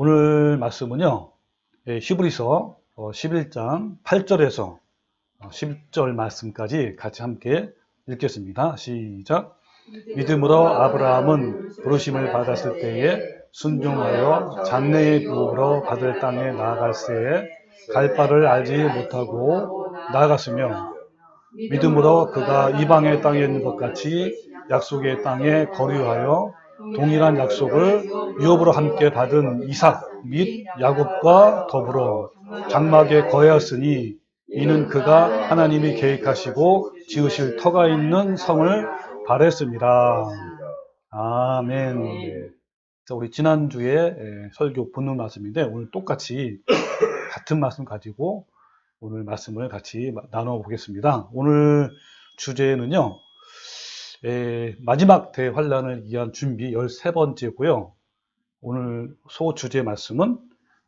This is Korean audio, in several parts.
오늘 말씀은요, 히브리서 11장 8절에서 10절 말씀까지 같이 함께 읽겠습니다. 시작. 믿음으로 아브라함은 부르심을 받았을 때에 순종하여 장래의 유업으로 받을 땅에 나아갈새에 갈 바를 알지 못하고 나아갔으며, 믿음으로 그가 이방의 땅에 있는 것 같이 약속의 땅에 거류하여 동일한 약속을 유업으로 함께 받은 이삭 및 야곱과 더불어 장막에 거하였으니, 이는 그가 하나님이 계획하시고 지으실 터가 있는 성을 바랬습니다. 아멘. 자, 우리 지난주에 설교 본문 말씀인데, 오늘 똑같이 같은 말씀 가지고 오늘 말씀을 같이 나눠보겠습니다. 오늘 주제는요, 마지막 대환란을 위한 준비 13번째고요. 오늘 소주제 말씀은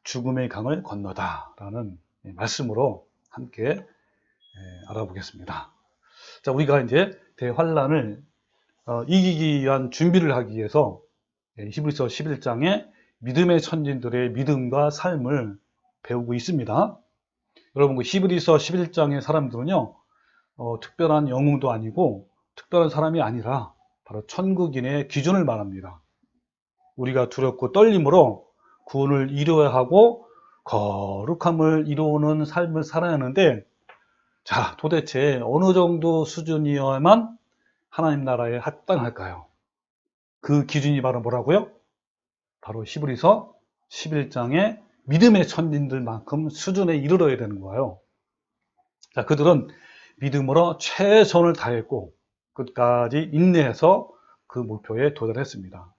죽음의 강을 건너다 라는 말씀으로 함께 알아보겠습니다. 자, 우리가 이제 대환란을 이기기 위한 준비를 하기 위해서 히브리서 11장의 믿음의 선진들의 믿음과 삶을 배우고 있습니다. 여러분, 그 히브리서 11장의 사람들은요, 특별한 영웅도 아니고 특별한 사람이 아니라 바로 천국인의 기준을 말합니다. 우리가 두렵고 떨림으로 구원을 이루어야 하고 거룩함을 이루는 삶을 살아야 하는데, 자, 도대체 어느 정도 수준이어야만 하나님 나라에 합당할까요? 그 기준이 바로 뭐라고요? 바로 히브리서 11장의 믿음의 선진들만큼 수준에 이르러야 되는 거예요. 자, 그들은 믿음으로 최선을 다했고 끝까지 인내해서 그 목표에 도달했습니다.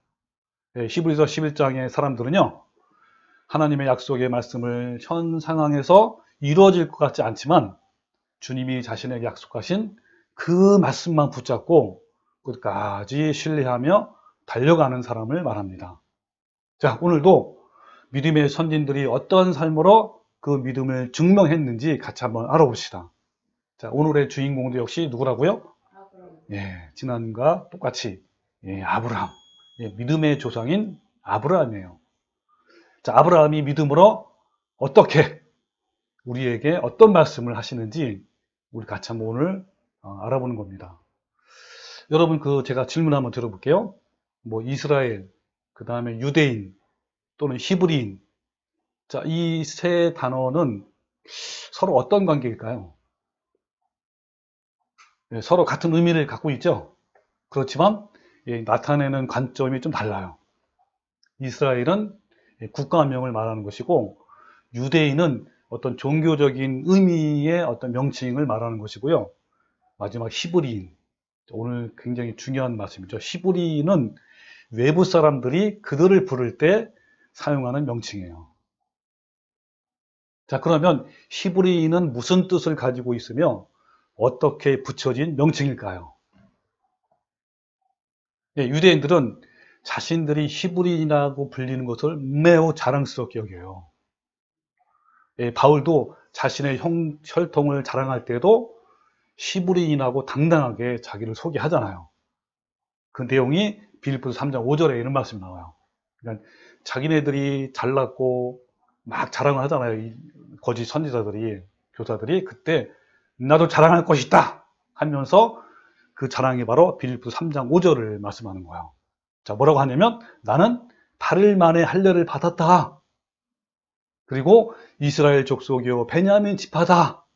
히브리서 11장의 사람들은요, 하나님의 약속의 말씀을 현 상황에서 이루어질 것 같지 않지만 주님이 자신에게 약속하신 그 말씀만 붙잡고 끝까지 신뢰하며 달려가는 사람을 말합니다. 자, 오늘도 믿음의 선진들이 어떤 삶으로 그 믿음을 증명했는지 같이 한번 알아봅시다. 자, 오늘의 주인공도 역시 누구라고요? 지난과 똑같이 아브라함. 믿음의 조상인 아브라함이에요. 자, 아브라함이 믿음으로 어떻게 우리에게 어떤 말씀을 하시는지 우리 같이 한번 오늘 알아보는 겁니다. 여러분, 제가 질문 한번 들어볼게요. 이스라엘, 그 다음에 유대인 또는 히브리인. 자, 이 세 단어는 서로 어떤 관계일까요? 서로 같은 의미를 갖고 있죠. 그렇지만 나타내는 관점이 좀 달라요. 이스라엘은 국가명을 말하는 것이고, 유대인은 어떤 종교적인 의미의 어떤 명칭을 말하는 것이고요. 마지막 히브리인, 오늘 굉장히 중요한 말씀이죠. 히브리인은 외부 사람들이 그들을 부를 때 사용하는 명칭이에요. 자, 그러면 히브리인은 무슨 뜻을 가지고 있으며 어떻게 붙여진 명칭일까요? 유대인들은 자신들이 히브리인이라고 불리는 것을 매우 자랑스럽게 여겨요. 바울도 자신의 혈통을 자랑할 때도 히브리인하고 당당하게 자기를 소개하잖아요. 그 내용이 빌립보서 3장 5절에 이런 말씀이 나와요. 그러니까 자기네들이 잘났고 막 자랑을 하잖아요. 이 거짓 선지자들이, 교사들이. 그때 나도 자랑할 것이 있다 하면서 그 자랑이 바로 빌립보서 3장 5절을 말씀하는 거예요. 자, 뭐라고 하냐면, 나는 8일 만에 할례를 받았다. 그리고 이스라엘 족속이요 베냐민 지파다.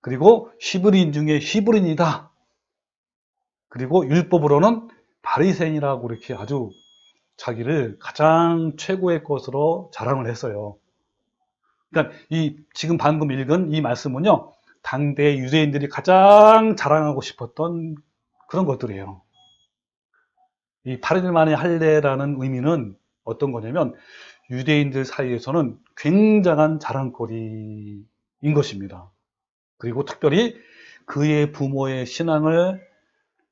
그리고 히브리인 중에 히브리인이다. 그리고 율법으로는 바리새인이라고 이렇게 아주 자기를 가장 최고의 것으로 자랑을 했어요. 그러니까 지금 방금 읽은 이 말씀은요, 당대 유대인들이 가장 자랑하고 싶었던 그런 것들이에요. 이 8일 만에 할례라는 의미는 어떤 거냐면, 유대인들 사이에서는 굉장한 자랑거리인 것입니다. 그리고 특별히 그의 부모의 신앙을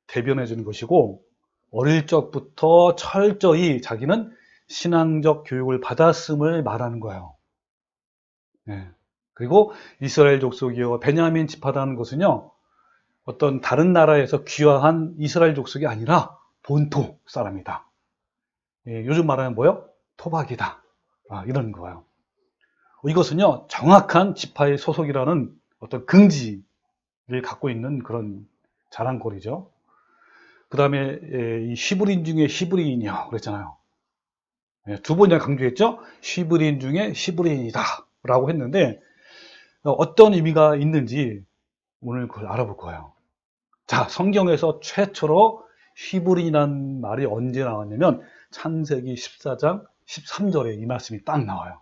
대변해 주는 것이고, 어릴 적부터 철저히 자기는 신앙적 교육을 받았음을 말하는 거예요. 그리고 이스라엘 족속이요 베냐민 지파라는 것은요, 어떤 다른 나라에서 귀화한 이스라엘 족속이 아니라 본토 사람이다. 요즘 말하면 뭐요? 토박이다. 이런 거예요. 이것은요, 정확한 지파의 소속이라는 어떤 긍지를 갖고 있는 그런 자랑거리죠. 그 다음에 이 히브리인 중에 히브리인이요 그랬잖아요. 두 번이나 강조했죠. 히브리인 중에 히브리인이다 라고 했는데 어떤 의미가 있는지 오늘 그걸 알아볼 거예요. 자, 성경에서 최초로 히브리인이라는 말이 언제 나왔냐면 창세기 14장 13절에 이 말씀이 딱 나와요.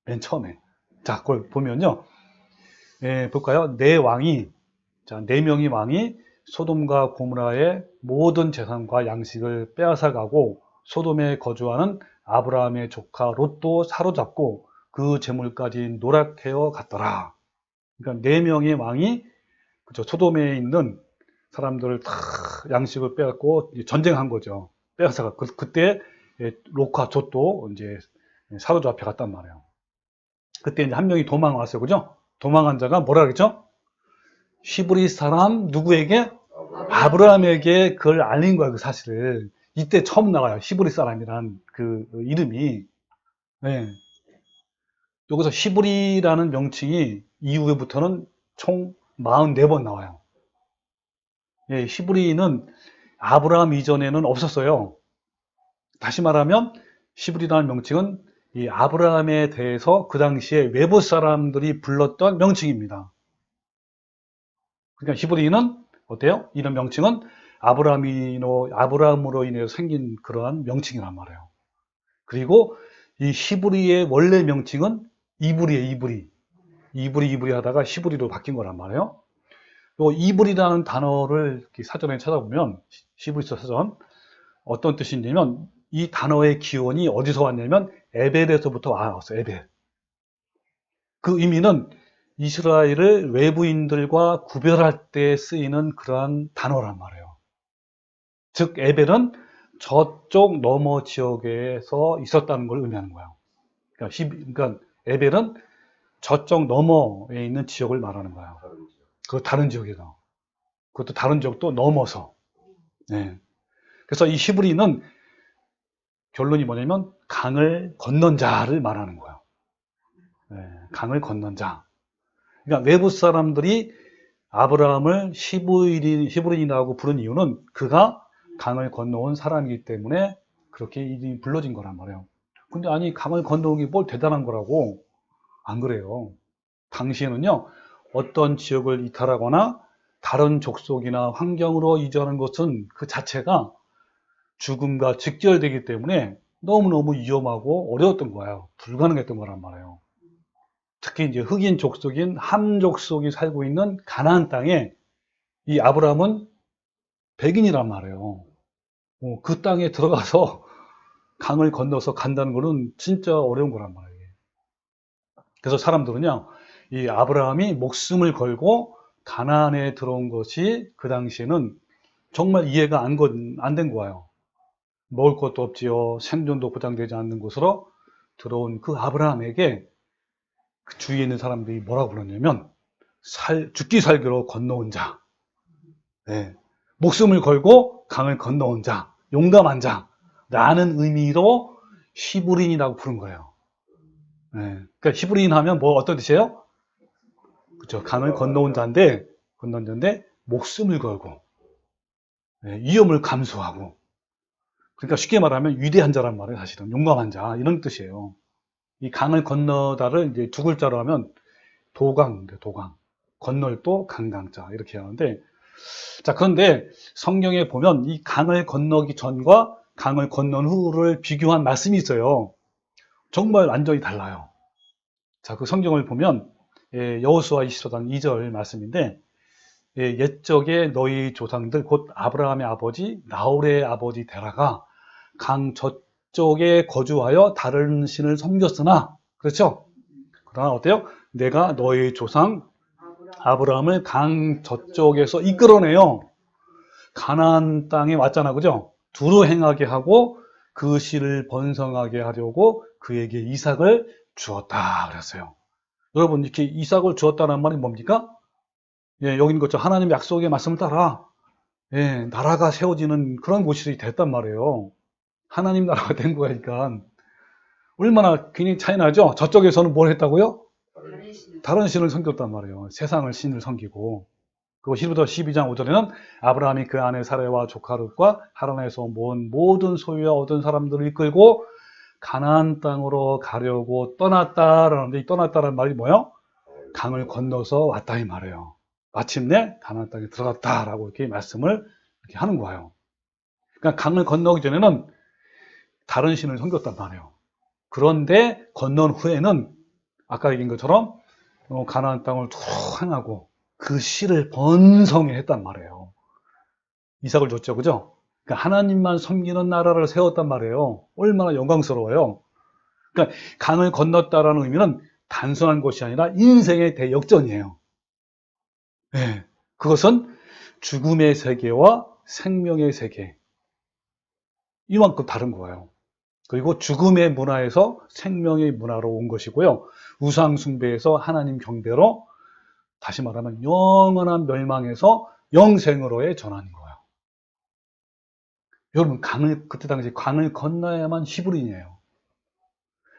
맨 처음에. 자, 그걸 보면요. 볼까요? 네 명의 왕이 소돔과 고모라의 모든 재산과 양식을 빼앗아 가고 소돔에 거주하는 아브라함의 조카 롯도 사로잡고 그 재물까지 노략해어 갔더라. 그러니까 네 명의 왕이 그죠, 소돔에 있는 사람들을 다 양식을 빼앗고 전쟁한 거죠. 빼앗아가 그때 롯과 롯도 이제 사로잡혀 갔단 말이에요. 그때 이제 한 명이 도망왔어요, 그죠? 도망한 자가 뭐라 그랬죠? 히브리 사람 누구에게? 아브라함에게 그걸 알린 거야, 그 사실을. 이때 처음 나와요. 히브리 사람이란 그 이름이. 네. 여기서 히브리라는 명칭이 이후부터는 총 44번 나와요. 예, 히브리는 아브라함 이전에는 없었어요. 다시 말하면 히브리라는 명칭은 이 아브라함에 대해서 그 당시에 외부 사람들이 불렀던 명칭입니다. 그러니까 히브리는 어때요? 이런 명칭은 아브라함으로 인해서 생긴 그러한 명칭이란 말이에요. 그리고 이 히브리의 원래 명칭은 이브리예요, 이브리 하다가 히브리로 바뀐 거란 말이에요. 요 이브리라는 단어를 사전에 찾아보면, 히브리서 사전, 어떤 뜻이냐면, 이 단어의 기원이 어디서 왔냐면, 에벨에서부터 왔어요, 에벨. 그 의미는 이스라엘을 외부인들과 구별할 때 쓰이는 그러한 단어란 말이에요. 즉, 에벨은 저쪽 너머 지역에서 있었다는 걸 의미하는 거예요. 그러니까 에벨은 저쪽 너머에 있는 지역을 말하는 거예요. 그 다른 지역에서. 그것도 다른 지역도 넘어서. 네. 그래서 이 히브리는 결론이 뭐냐면 강을 건넌 자를 말하는 거예요. 네. 강을 건넌 자. 그러니까 외부 사람들이 아브라함을 히브리인이라고 부른 이유는 그가 강을 건너온 사람이기 때문에 그렇게 이름이 불러진 거란 말이에요. 근데 아니, 강을 건너온 게 뭘 대단한 거라고. 안 그래요. 당시에는요, 어떤 지역을 이탈하거나 다른 족속이나 환경으로 이주하는 것은 그 자체가 죽음과 직결되기 때문에 너무너무 위험하고 어려웠던 거예요. 불가능했던 거란 말이에요. 특히 이제 흑인 족속인 함 족속이 살고 있는 가나안 땅에 이 아브라함은 백인이란 말이에요. 그 땅에 들어가서 강을 건너서 간다는 거는 진짜 어려운 거란 말이에요. 그래서 사람들은요, 이 아브라함이 목숨을 걸고 가나안에 들어온 것이 그 당시에는 정말 이해가 안 된 거예요. 먹을 것도 없지요. 생존도 보장되지 않는 곳으로 들어온 그 아브라함에게 그 주위에 있는 사람들이 뭐라고 불렀냐면 죽기 살기로 건너온 자, 네. 목숨을 걸고 강을 건너온 자, 용감한 자라는 의미로 히브리인이라고 부른 거예요. 네. 그러니까 히브리인 하면 뭐 어떤 뜻이에요? 그렇죠. 강을 건너온 자인데 목숨을 걸고 위험을 감수하고, 그러니까 쉽게 말하면 위대한 자란 말이에요. 사실은 용감한 자 이런 뜻이에요. 이 강을 건너다를 이제 두 글자로 하면 도강, 건널도 강강자 이렇게 하는데, 자, 그런데 성경에 보면 이 강을 건너기 전과 강을 건넌 후를 비교한 말씀이 있어요. 정말 완전히 달라요. 자, 그 성경을 보면 여호수아 24장 2절 말씀인데, 옛적에 너희 조상들 곧 아브라함의 아버지 나홀의 아버지 데라가 강 저쪽에 거주하여 다른 신을 섬겼으나, 그렇죠? 그러나 어때요? 내가 너희 조상 아브라함을 강 저쪽에서 이끌어내요. 가나안 땅에 왔잖아, 그죠? 두루 행하게 하고 그 씨를 번성하게 하려고 그에게 이삭을 주었다 그랬어요. 여러분, 이렇게 이삭을 주었다는 말이 뭡니까? 예, 여기 있는 것처럼 하나님 약속의 말씀을 따라 나라가 세워지는 그런 곳이 됐단 말이에요. 하나님 나라가 된 거니까. 얼마나 굉장히 차이 나죠? 저쪽에서는 뭘 했다고요? 다른 신을 다른 신을 섬겼단 말이에요. 세상을 신을 섬기고. 그리고 히브리서 12장 5절에는 아브라함이 그 아내 사레와 조카 룻과 하란에서 모은 모든 소유와 얻은 사람들을 이끌고 가나안 땅으로 가려고 떠났다라는데, 이 떠났다라는 말이 뭐예요? 강을 건너서 왔다 이 말이에요. 마침내 가나안 땅에 들어갔다라고 이렇게 말씀을 이렇게 하는 거예요. 그러니까 강을 건너기 전에는 다른 신을 섬겼단 말이에요. 그런데 건넌 후에는 아까 얘기한 것처럼 가나안 땅을 툭 향하고 그 씨를 번성해 했단 말이에요. 이삭을 줬죠, 그죠? 그러니까 하나님만 섬기는 나라를 세웠단 말이에요. 얼마나 영광스러워요. 그러니까 강을 건넜다라는 의미는 단순한 것이 아니라 인생의 대역전이에요. 네. 그것은 죽음의 세계와 생명의 세계, 이만큼 다른 거예요. 그리고 죽음의 문화에서 생명의 문화로 온 것이고요. 우상 숭배에서 하나님 경배로, 다시 말하면 영원한 멸망에서 영생으로의 전환인 거예요. 여러분, 그때 당시 강을 건너야만 히브리인이에요.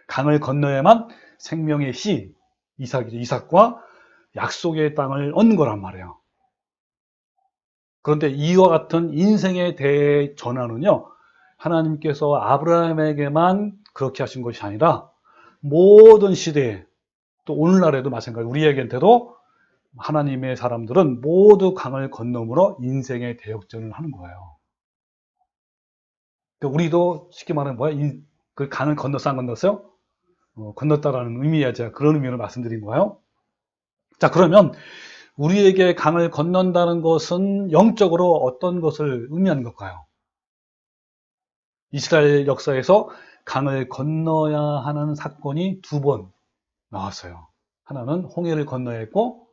강을 건너야만 생명의 씨, 이삭과 약속의 땅을 얻는 거란 말이에요. 그런데 이와 같은 인생의 대전환은요, 하나님께서 아브라함에게만 그렇게 하신 것이 아니라 모든 시대에, 또 오늘날에도 마찬가지, 우리에게한테도 하나님의 사람들은 모두 강을 건너므로 인생의 대역전을 하는 거예요. 그러니까 우리도 쉽게 말하면 뭐야? 그 강을 건넜어, 안 건넜어요? 건넜다라는 의미야. 제가 그런 의미로 말씀드린 거예요. 자, 그러면 우리에게 강을 건넌다는 것은 영적으로 어떤 것을 의미하는 걸까요? 이스라엘 역사에서 강을 건너야 하는 사건이 두 번 나왔어요. 하나는 홍해를 건너야 했고,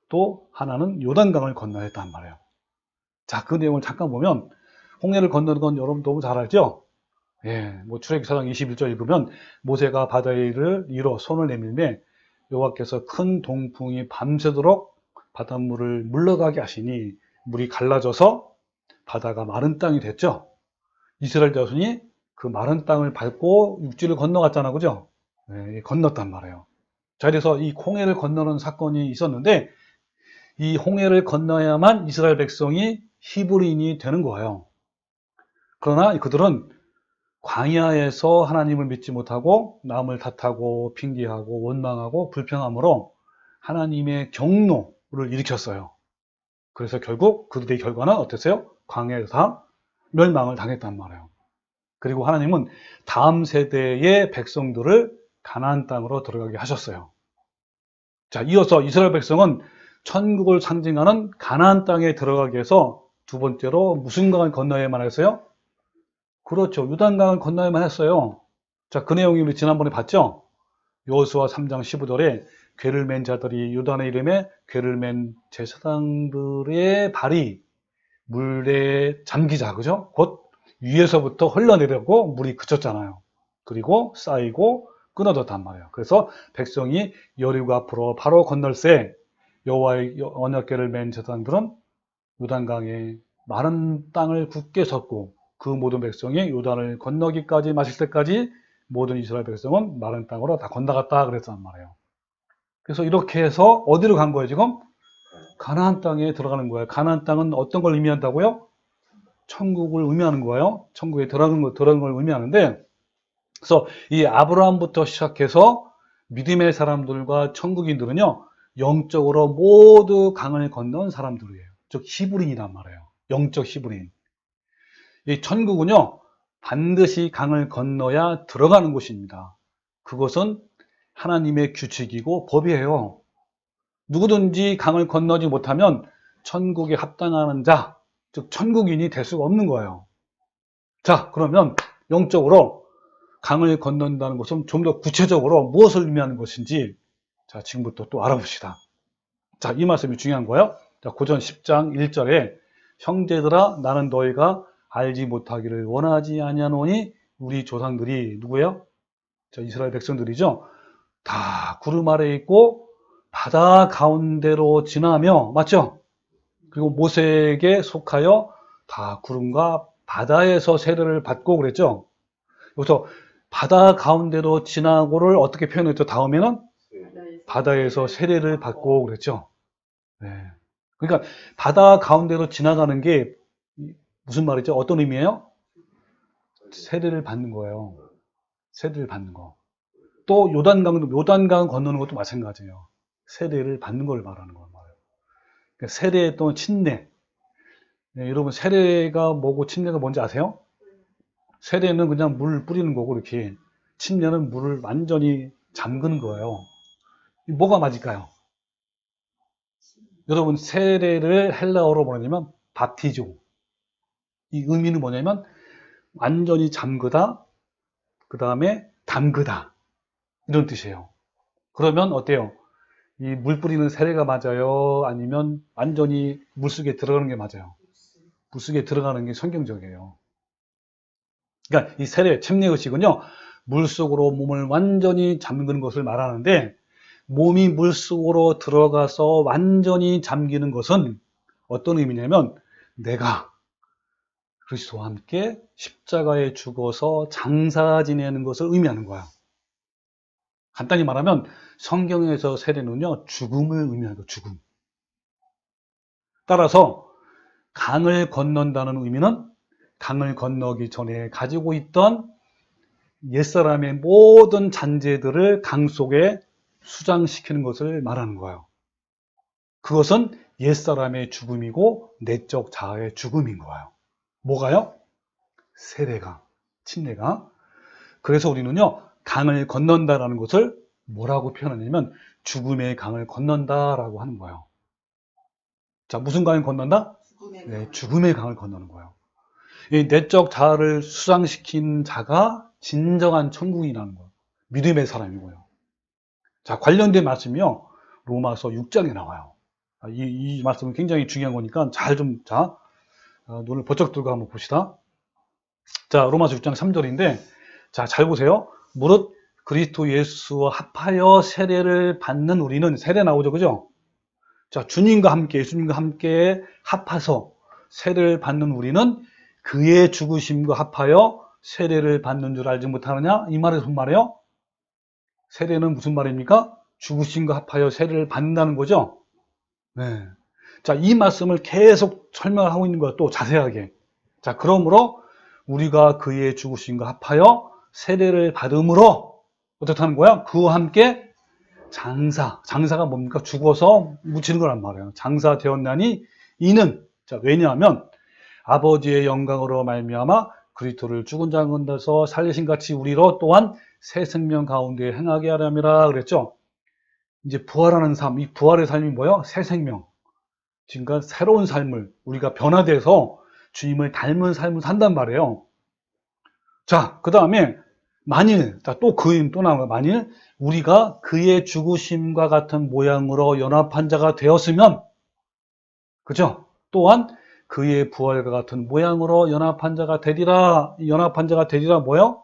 또 하나는 요단강을 건너야 했단 말이에요. 자, 그 내용을 잠깐 보면, 홍해를 건너는 건 여러분 너무 잘 알죠? 예, 뭐 출애굽기 4장 21절 읽으면 모세가 바다를 이뤄 손을 내밀매 여호와께서 큰 동풍이 밤새도록 바닷물을 물러가게 하시니 물이 갈라져서 바다가 마른 땅이 됐죠. 이스라엘 자손이 그 마른 땅을 밟고 육지를 건너갔잖아, 그죠? 네, 건넜단 말이에요. 자, 그래서 이 홍해를 건너는 사건이 있었는데, 이 홍해를 건너야만 이스라엘 백성이 히브리인이 되는 거예요. 그러나 그들은 광야에서 하나님을 믿지 못하고 남을 탓하고 핑계하고 원망하고 불평함으로 하나님의 경노를 일으켰어요. 그래서 결국 그들의 결과는 어땠어요? 광야에서 다 멸망을 당했단 말이에요. 그리고 하나님은 다음 세대의 백성들을 가나안 땅으로 들어가게 하셨어요. 자, 이어서 이스라엘 백성은 천국을 상징하는 가나안 땅에 들어가기 위해서 두 번째로 무슨 강을 건너야만 했어요? 그렇죠. 요단강을 건너야만 했어요. 자, 그 내용이 우리 지난번에 봤죠? 여호수아 3장 15절에 궤를 맨 자들이 요단의 이름에 궤를 맨 제사장들의 발이 물에 잠기자, 그죠? 곧 위에서부터 흘러내려고 물이 그쳤잖아요. 그리고 쌓이고 끊어졌단 말이에요. 그래서 백성이 여리고 앞으로 바로 건널새 여호와의 언약궤를 맨 제사장들은 요단강에 마른 땅을 굳게 섰고 그 모든 백성이 요단을 건너기까지 마실 때까지 모든 이스라엘 백성은 마른 땅으로 다 건너갔다 그랬단 말이에요. 그래서 이렇게 해서 어디로 간 거예요, 지금? 가나안 땅에 들어가는 거예요. 가나안 땅은 어떤 걸 의미한다고요? 천국을 의미하는 거예요. 천국에 들어가는 걸 의미하는데, 그래서 이 아브라함부터 시작해서 믿음의 사람들과 천국인들은요, 영적으로 모두 강을 건넌 사람들이에요. 즉 히브리인이란 말이에요. 영적 히브리인. 이 천국은요, 반드시 강을 건너야 들어가는 곳입니다. 그것은 하나님의 규칙이고 법이에요. 누구든지 강을 건너지 못하면 천국에 합당하는 자, 즉 천국인이 될 수가 없는 거예요. 자, 그러면 영적으로 강을 건넌다는 것은 좀 더 구체적으로 무엇을 의미하는 것인지, 자, 지금부터 또 알아봅시다. 자, 이 말씀이 중요한 거예요. 자, 고전 10장 1절에 형제들아 나는 너희가 알지 못하기를 원하지 아니하노니 우리 조상들이 누구예요? 자, 이스라엘 백성들이죠. 다 구름 아래에 있고 바다 가운데로 지나며, 맞죠? 그리고 모세에게 속하여 다 구름과 바다에서 세례를 받고 그랬죠. 여기서 바다 가운데로 지나고를 어떻게 표현했죠? 다음에는 바다에서 세례를 받고 그랬죠. 네. 그러니까 바다 가운데로 지나가는 게 무슨 말이죠? 어떤 의미예요? 세례를 받는 거예요. 세례를 받는 거. 또 요단강 건너는 것도 마찬가지예요. 세례를 받는 걸 말하는 거예요. 그러니까 세례 또는 침례. 네, 여러분 세례가 뭐고 침례가 뭔지 아세요? 세례는 그냥 물 뿌리는 거고 이렇게 침례는 물을 완전히 잠그는 거예요. 뭐가 맞을까요? 여러분 세례를 헬라어로 뭐냐면 바티조. 이 의미는 뭐냐면 완전히 잠그다, 그 다음에 담그다 이런 뜻이에요. 그러면 어때요? 이 물 뿌리는 세례가 맞아요? 아니면 완전히 물속에 들어가는 게 맞아요? 물속에 들어가는 게 성경적이에요. 그러니까 이 세례, 침례 의식은요, 물속으로 몸을 완전히 잠그는 것을 말하는데, 몸이 물속으로 들어가서 완전히 잠기는 것은 어떤 의미냐면, 내가 그리스도와 함께 십자가에 죽어서 장사 지내는 것을 의미하는 거야. 간단히 말하면 성경에서 세례는요, 죽음을 의미하는 거예요, 죽음. 따라서 강을 건넌다는 의미는 강을 건너기 전에 가지고 있던 옛사람의 모든 잔재들을 강 속에 수장시키는 것을 말하는 거예요. 그것은 옛사람의 죽음이고 내적 자아의 죽음인 거예요. 뭐가요? 세례가, 침례가. 그래서 우리는요, 강을 건넌다라는 것을 뭐라고 표현하냐면 죽음의 강을 건넌다라고 하는 거예요. 자, 무슨 강을 건넌다? 네, 죽음의 강을 건너는 거예요. 이 내적 자아를 수장시킨 자가 진정한 천국이라는 거예요. 믿음의 사람이고요. 자, 관련된 말씀이요. 로마서 6장에 나와요. 이 말씀은 굉장히 중요한 거니까 눈을 번쩍 들고 한번 봅시다. 자, 로마서 6장 3절인데, 자, 잘 보세요. 무릇 그리스도 예수와 합하여 세례를 받는 우리는, 세례 나오죠, 그죠? 자, 주님과 함께, 예수님과 함께 합해서 세례를 받는 우리는 그의 죽으심과 합하여 세례를 받는 줄 알지 못하느냐? 이 말이 무슨 말이에요? 세례는 무슨 말입니까? 죽으심과 합하여 세례를 받는다는 거죠? 네. 자, 이 말씀을 계속 설명하고 있는 거예요. 또 자세하게. 자, 그러므로 우리가 그의 죽으심과 합하여 세례를 받음으로 어떻다는 거야? 그와 함께 장사가 뭡니까? 죽어서 묻히는 거란 말이에요. 장사 되었나니 이는, 자, 왜냐하면 아버지의 영광으로 말미암아 그리스도를 죽은 자 가운데서 살리신 같이 우리로 또한 새 생명 가운데 행하게 하려니라 그랬죠. 이제 부활하는 삶, 이 부활의 삶이 뭐예요? 새 생명. 그러니까 새로운 삶을 우리가 변화돼서 주님을 닮은 삶을 산단 말이에요. 자, 그 다음에 만일, 또 그 의미 또 나와요. 만일 우리가 그의 죽으심과 같은 모양으로 연합한 자가 되었으면, 그죠? 또한 그의 부활과 같은 모양으로 연합한 자가 되리라. 연합한 자가 되리라 뭐요?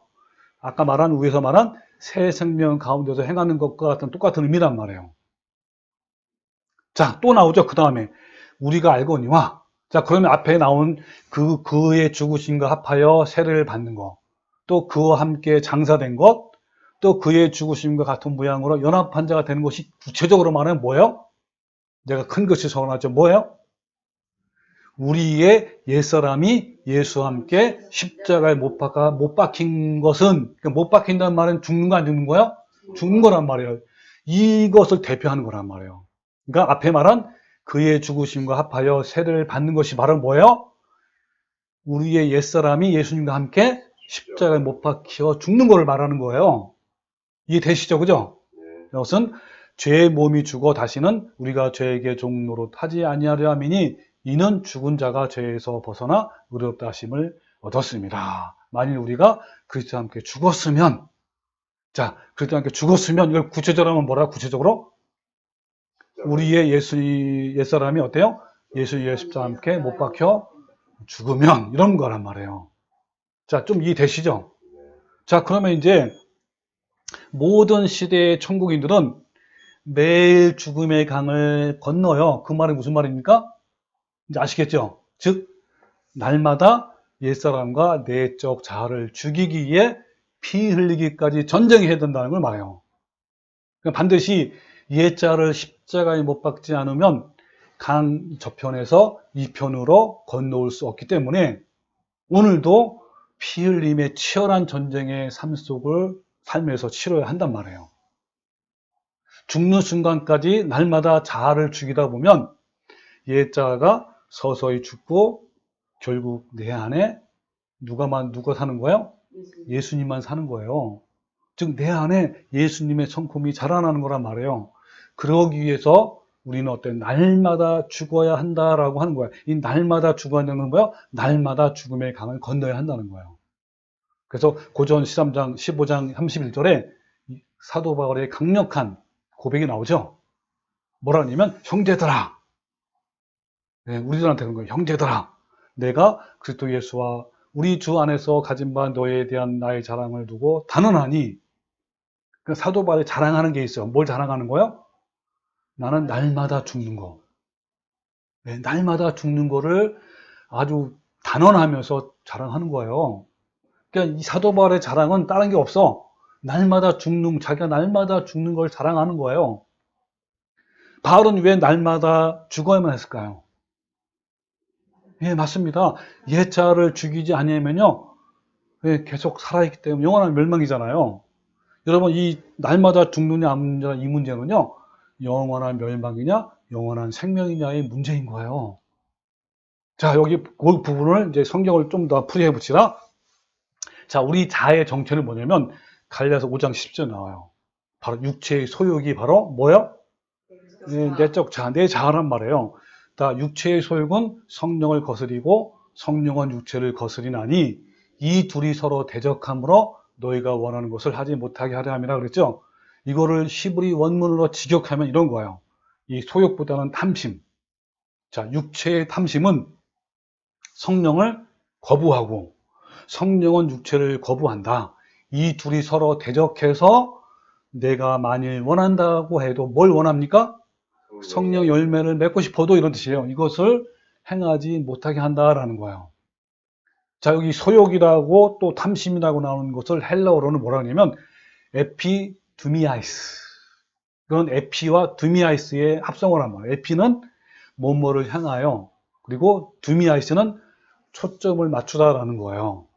아까 말한 위에서 말한 새 생명 가운데서 행하는 것과 같은 똑같은 의미란 말이에요. 자, 또 나오죠. 그 다음에 우리가 알거니와, 자, 그러면 앞에 나온 그의 죽으심과 합하여 세례를 받는 것, 또 그와 함께 장사된 것, 또 그의 죽으심과 같은 모양으로 연합한 자가 되는 것이 구체적으로 말하면 뭐예요? 내가 큰 것이 적어놨죠. 뭐예요? 우리의 옛사람이 예수와 함께 십자가에 못 박힌 것은, 그러니까 못 박힌다는 말은 죽는 거 안 죽는 거야? 죽는 거란 말이에요. 이것을 대표하는 거란 말이에요. 그러니까 앞에 말한 그의 죽으심과 합하여 세례를 받는 것이 바로 뭐예요? 우리의 옛사람이 예수님과 함께 십자가에 못 박혀 죽는 걸 말하는 거예요. 이해되시죠? 그죠? 이것은 죄의 몸이 죽어 다시는 우리가 죄에게 종노릇 하지 아니하려 함이니 이는 죽은 자가 죄에서 벗어나 의롭다 하심을 얻었습니다. 만일 우리가 그리스도와 함께 죽었으면, 자, 그리스도와 함께 죽었으면, 이걸 구체적으로 하면 뭐라? 구체적으로? 우리의 옛사람이 어때요? 예수의 십자가와 함께 못 박혀 죽으면, 이런 거란 말이에요. 자, 좀 이해되시죠? 자, 그러면 이제 모든 시대의 천국인들은 매일 죽음의 강을 건너요. 그 말이 무슨 말입니까? 이제 아시겠죠? 즉, 날마다 옛사람과 내적 자아를 죽이기 위해 피 흘리기까지 전쟁해야 된다는 걸 말해요. 그러니까 반드시 예자를 십자가에 못 박지 않으면 강 저편에서 이편으로 건너올 수 없기 때문에 오늘도 피 흘림의 치열한 전쟁의 삶에서 치러야 한단 말이에요. 죽는 순간까지 날마다 자아를 죽이다 보면 예자가 서서히 죽고 결국 내 안에 누가 사는 거예요? 예수님만 사는 거예요. 즉 내 안에 예수님의 성품이 자라나는 거란 말이에요. 그러기 위해서 우리는 어떤 날마다 죽어야 한다라고 하는 거예요. 이 날마다 죽어야 하는 거예요. 날마다 죽음의 강을 건너야 한다는 거예요. 그래서 고전 13장 15장 31절에 사도 바울의 강력한 고백이 나오죠. 뭐라 하냐면 형제들아, 네, 우리들한테 그런 거예요. 형제들아, 내가 그리스도 예수와 우리 주 안에서 가진 바 너에 대한 나의 자랑을 두고 단언하니, 그 사도 바울이 자랑하는 게 있어요. 뭘 자랑하는 거예요? 나는 날마다 죽는 거. 네, 날마다 죽는 거를 아주 단언하면서 자랑하는 거예요. 그러니까 이 사도 바울의 자랑은 다른 게 없어. 자기가 날마다 죽는 걸 자랑하는 거예요. 바울은 왜 날마다 죽어야만 했을까요? 예, 맞습니다. 예자를 죽이지 아니하면요, 예, 계속 살아있기 때문에 영원한 멸망이잖아요. 여러분, 이 날마다 죽느냐 안 죽느냐 이 문제는요, 영원한 멸망이냐 영원한 생명이냐의 문제인 거예요. 자, 여기 그 부분을 이제 성경을 좀 더 풀이해 붙이라. 자, 우리 자아의 정체는 뭐냐면 갈라디아서 5장 10절 나와요. 바로 육체의 소욕이 바로 뭐예요? 내적 자아, 내 자아란 말이에요. 다 육체의 소욕은 성령을 거스리고 성령은 육체를 거스리나니 이 둘이 서로 대적함으로 너희가 원하는 것을 하지 못하게 하려 함이라 그랬죠. 이거를 히브리 원문으로 직역하면 이런 거예요. 이 소욕보다는 탐심. 자, 육체의 탐심은 성령을 거부하고 성령은 육체를 거부한다. 이 둘이 서로 대적해서 내가 만일 원한다고 해도 뭘 원합니까? 성령 열매를 맺고 싶어도 이런 뜻이에요. 이것을 행하지 못하게 한다라는 거예요. 자, 여기 소욕이라고 또 탐심이라고 나오는 것을 헬라어로는 뭐라 하냐면 에피두미아이스. 그건 에피와 두미아이스의 합성어란 말이에요. 에피는 뭐뭐를 향하여, 그리고 두미아이스는 초점을 맞추다라는 거예요.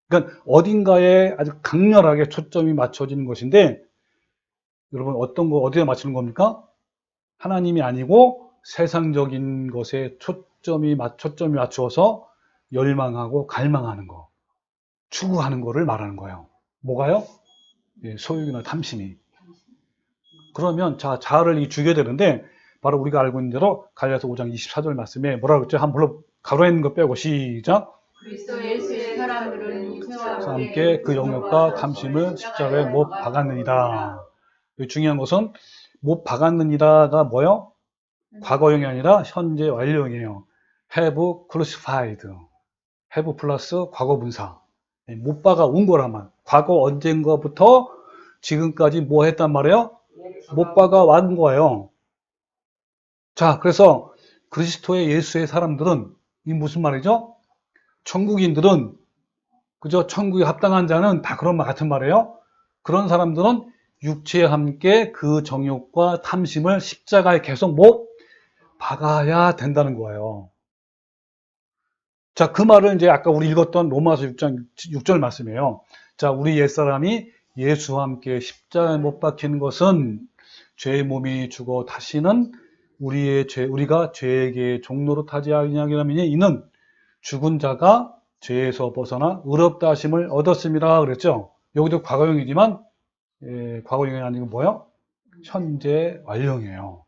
그러니까 어딘가에 아주 강렬하게 초점이 맞춰지는 것인데, 여러분 어디에 맞추는 겁니까? 하나님이 아니고 세상적인 것에 초점이 맞추어서 열망하고 갈망하는 거, 추구하는 거를 말하는 거예요. 뭐가요? 예, 소욕이나 탐심이. 그러면 자아를 죽여야 되는데, 바로 우리가 알고 있는 대로 갈라디아서 5장 24절 말씀에 뭐라고 했죠? 한번 불러, 가로에 있는 거 빼고 시작. 그리스도 예수의 사람들은 육체와 함께 그 영역과 탐심을 십자가에 못 박았느니라. 중요한 것은 못 박았느니라가 뭐예요? 과거형이 아니라 현재 완료형이에요. have crucified. have 플러스 과거 분사. 못 박아온 거라만. 과거 언젠가부터 지금까지 뭐 했단 말이에요? 못 박아온 거예요. 자, 그래서 그리스도의 예수의 사람들은 이 무슨 말이죠? 천국인들은, 그죠? 천국에 합당한 자는 다 그런 말 같은 말이에요. 그런 사람들은 육체와 함께 그 정욕과 탐심을 십자가에 계속 못 박아야 된다는 거예요. 자, 그 말을 이제 아까 우리 읽었던 로마서 6장 6절 말씀이에요. 자, 우리 옛사람이 예수와 함께 십자가에 못 박히는 것은 죄의 몸이 죽어 다시는 우리가 죄에게 종로로 타지 아니하리니 이는 죽은 자가 죄에서 벗어나 의롭다 하심을 얻었습니다. 그랬죠. 여기도 과거형이지만 과거형이 아니고 뭐예요? 현재 완료형이에요.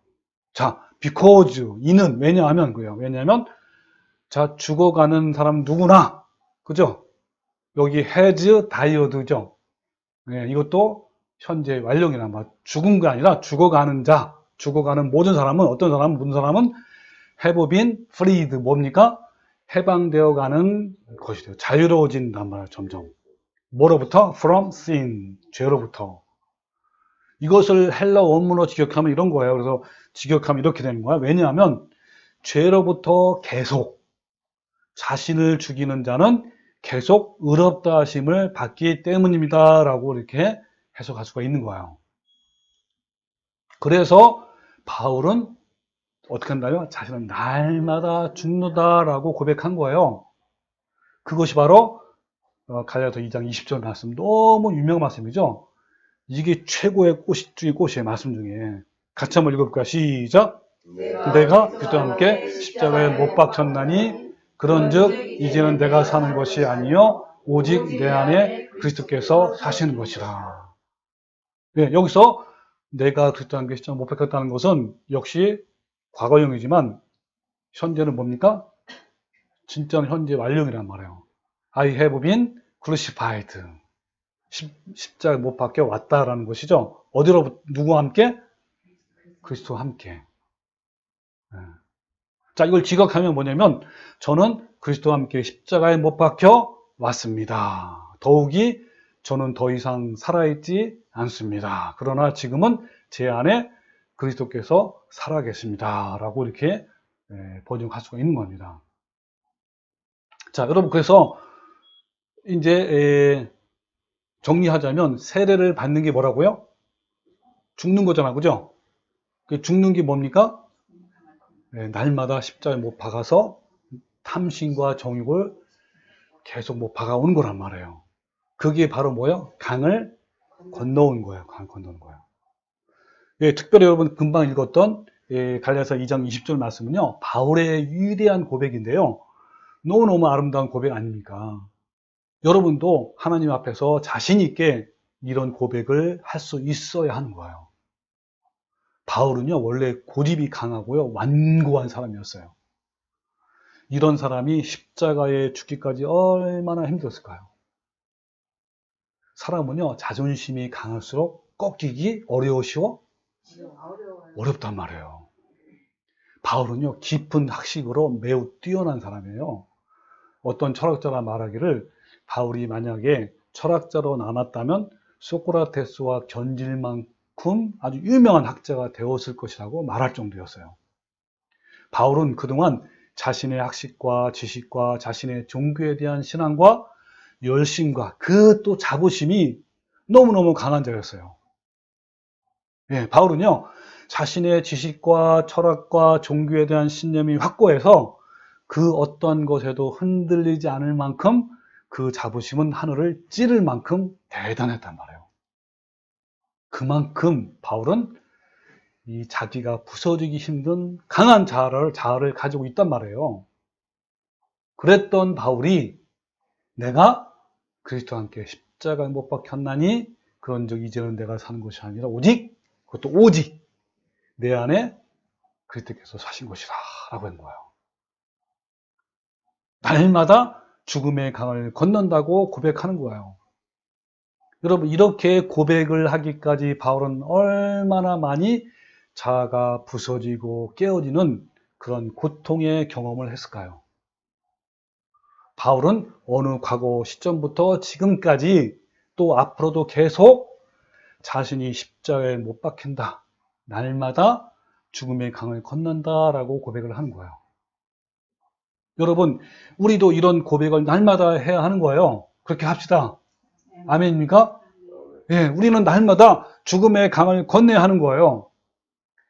자, because 이는 왜냐하면 그래요. 왜냐하면 자, 죽어가는 사람 누구나, 그죠? 여기 has died죠. 이것도 현재 완료형이란 말. 죽은 게 아니라 죽어가는 자, 죽어가는 모든 사람은, 모든 사람은 have been freed. 뭡니까? 해방되어 가는 것이 돼요. 자유로워진단 말이에요, 점점. 뭐로부터? From sin. 죄로부터. 이것을 헬라 원문으로 직역하면 이런 거예요. 그래서 직역하면 이렇게 되는 거야. 왜냐하면 죄로부터 계속 자신을 죽이는 자는 계속 의롭다 하심을 받기 때문입니다. 라고 이렇게 해석할 수가 있는 거예요. 그래서 바울은 어떻게 한다요? 자신은 날마다 죽는다라고 고백한 거예요. 그것이 바로 갈라디아서 2장 20절 말씀, 너무 유명한 말씀이죠. 이게 최고의 꽃 중의 꽃이에요. 말씀 중에. 같이 한번 읽어볼까요? 시작. 내가 그리스도와 함께 십자가에 못 박혔나니 그런즉 이제는 내가 사는 것이 아니요 오직 내 안에 그리스도께서 사시는 것이라. 네, 여기서 내가 그리스도와 함께 십자가에 못 박혔다는 것은 역시 과거형이지만 현재는 뭡니까? 진짜는 현재 완료이란 말이에요. I have been crucified. 십자가에 못 박혀 왔다라는 것이죠. 어디로, 누구와 함께? 그리스도와 함께. 자, 이걸 지각하면 뭐냐면, 저는 그리스도와 함께 십자가에 못 박혀 왔습니다. 더욱이 저는 더 이상 살아있지 않습니다. 그러나 지금은 제 안에 그리스도께서 살아계십니다. 라고 이렇게 번역할 수가 있는 겁니다. 자, 여러분, 그래서 이제 정리하자면 세례를 받는 게 뭐라고요? 죽는 거잖아, 그죠? 죽는 게 뭡니까? 날마다 십자가에 못 박아서 탐심과 정욕을 계속 못 박아오는 거란 말이에요. 그게 바로 뭐예요? 강을 건너온 거예요. 강 건너는 거예요. 특별히 여러분 금방 읽었던 갈라디아서 2장 20절 말씀은요, 바울의 위대한 고백인데요. 너무너무 아름다운 고백 아닙니까? 여러분도 하나님 앞에서 자신 있게 이런 고백을 할 수 있어야 하는 거예요. 바울은요, 원래 고집이 강하고요, 완고한 사람이었어요. 이런 사람이 십자가에 죽기까지 얼마나 힘들었을까요? 사람은요, 자존심이 강할수록 꺾이기 어렵단 말이에요. 바울은요, 깊은 학식으로 매우 뛰어난 사람이에요. 어떤 철학자가 말하기를 바울이 만약에 철학자로 남았다면 소크라테스와 견질 만큼 아주 유명한 학자가 되었을 것이라고 말할 정도였어요. 바울은 그동안 자신의 학식과 지식과 자신의 종교에 대한 신앙과 열심과 그 또 자부심이 너무너무 강한 자였어요. 바울은요, 자신의 지식과 철학과 종교에 대한 신념이 확고해서 그 어떠한 것에도 흔들리지 않을 만큼 그 자부심은 하늘을 찌를 만큼 대단했단 말이에요. 그만큼 바울은 이 자기가 부서지기 힘든 강한 자아를 가지고 있단 말이에요. 그랬던 바울이 내가 그리스도와 함께 십자가에 못 박혔나니 그런즉 이제는 내가 사는 것이 아니라 오직, 그것도 오직 내 안에 그리스도께서 사신 것이라 라고 한 거예요. 날마다 죽음의 강을 건넌다고 고백하는 거예요. 여러분, 이렇게 고백을 하기까지 바울은 얼마나 많이 자아가 부서지고 깨어지는 그런 고통의 경험을 했을까요? 바울은 어느 과거 시점부터 지금까지 또 앞으로도 계속 자신이 십자가에 못 박힌다, 날마다 죽음의 강을 건넌다라고 고백을 하는 거예요. 여러분, 우리도 이런 고백을 날마다 해야 하는 거예요. 그렇게 합시다. 아멘입니까? 우리는 날마다 죽음의 강을 건너야 하는 거예요.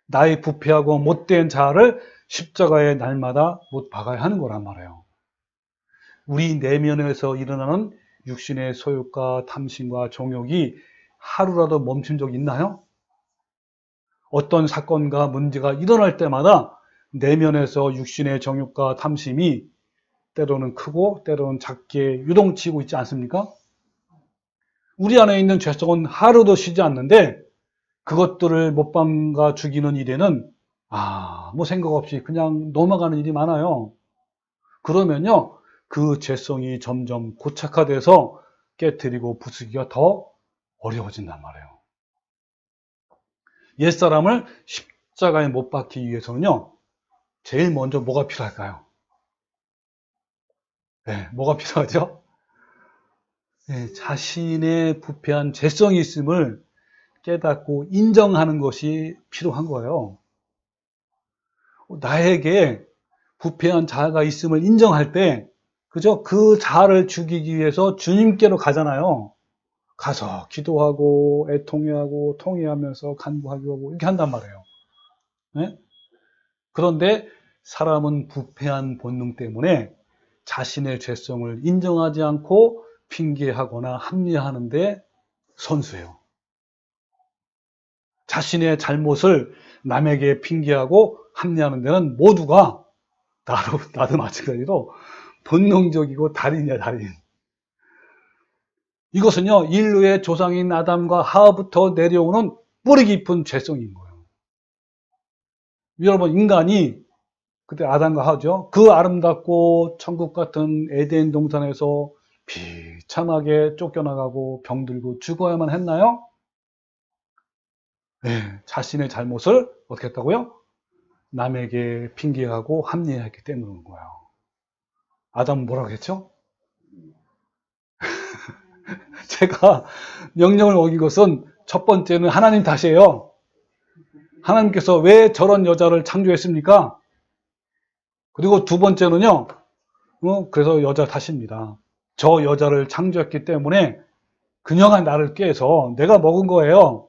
나의 부패하고 못된 자아를 십자가에 날마다 못 박아야 하는 거란 말이에요. 우리 내면에서 일어나는 육신의 소욕과 탐심과 정욕이 하루라도 멈춘 적 있나요? 어떤 사건과 문제가 일어날 때마다 내면에서 육신의 정욕과 탐심이 때로는 크고 때로는 작게 유동치고 있지 않습니까? 우리 안에 있는 죄성은 하루도 쉬지 않는데 그것들을 못 박아 죽이는 일에는 아무 생각 없이 그냥 넘어가는 일이 많아요. 그러면요, 그 죄성이 점점 고착화돼서 깨트리고 부수기가 더 어려워진단 말이에요. 옛사람을 십자가에 못 박기 위해서는요, 제일 먼저 뭐가 필요할까요? 뭐가 필요하죠? 자신의 부패한 죄성이 있음을 깨닫고 인정하는 것이 필요한 거예요. 나에게 부패한 자아가 있음을 인정할 때 그죠? 그 자아를 죽이기 위해서 주님께로 가잖아요. 가서 기도하고 애통해하고 통회하면서 간구하고 이렇게 한단 말이에요. 네? 그런데 사람은 부패한 본능 때문에 자신의 죄성을 인정하지 않고 핑계하거나 합리화하는데 선수예요. 자신의 잘못을 남에게 핑계하고 합리화하는 데는 모두가 나도 마찬가지로 본능적이고 달인이야, 달인. 이것은요, 인류의 조상인 아담과 하와부터 내려오는 뿌리 깊은 죄성인 거예요. 여러분, 인간이 그때 아담과 하와죠. 그 아름답고 천국 같은 에덴 동산에서 비참하게 쫓겨나가고 병들고 죽어야만 했나요? 네, 자신의 잘못을 어떻게 했다고요? 남에게 핑계하고 합리화했기 때문인 거예요. 아담은 뭐라고 했죠? 제가 명령을 어긴 것은 첫 번째는 하나님 탓이에요. 하나님께서 왜 저런 여자를 창조했습니까? 그리고 두 번째는요, 그래서 여자 탓입니다. 저 여자를 창조했기 때문에 그녀가 나를 꾀해서 내가 먹은 거예요.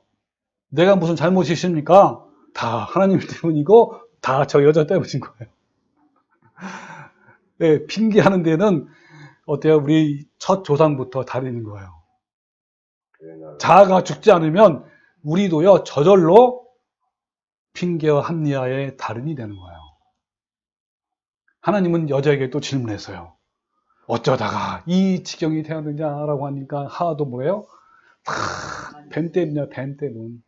내가 무슨 잘못이 있습니까? 다 하나님 때문이고 다 저 여자 때문인 거예요. 네, 핑계하는 데는 어때요? 우리 첫 조상부터 달인인 거예요. 자아가 죽지 않으면 우리도요, 저절로 핑계와 합리화의 달인이 되는 거예요. 하나님은 여자에게 또 질문했어요. 어쩌다가 이 지경이 되었느냐라고 하니까 하와도 뭐래요? 다 뱀 때문이야, 뱀 때문.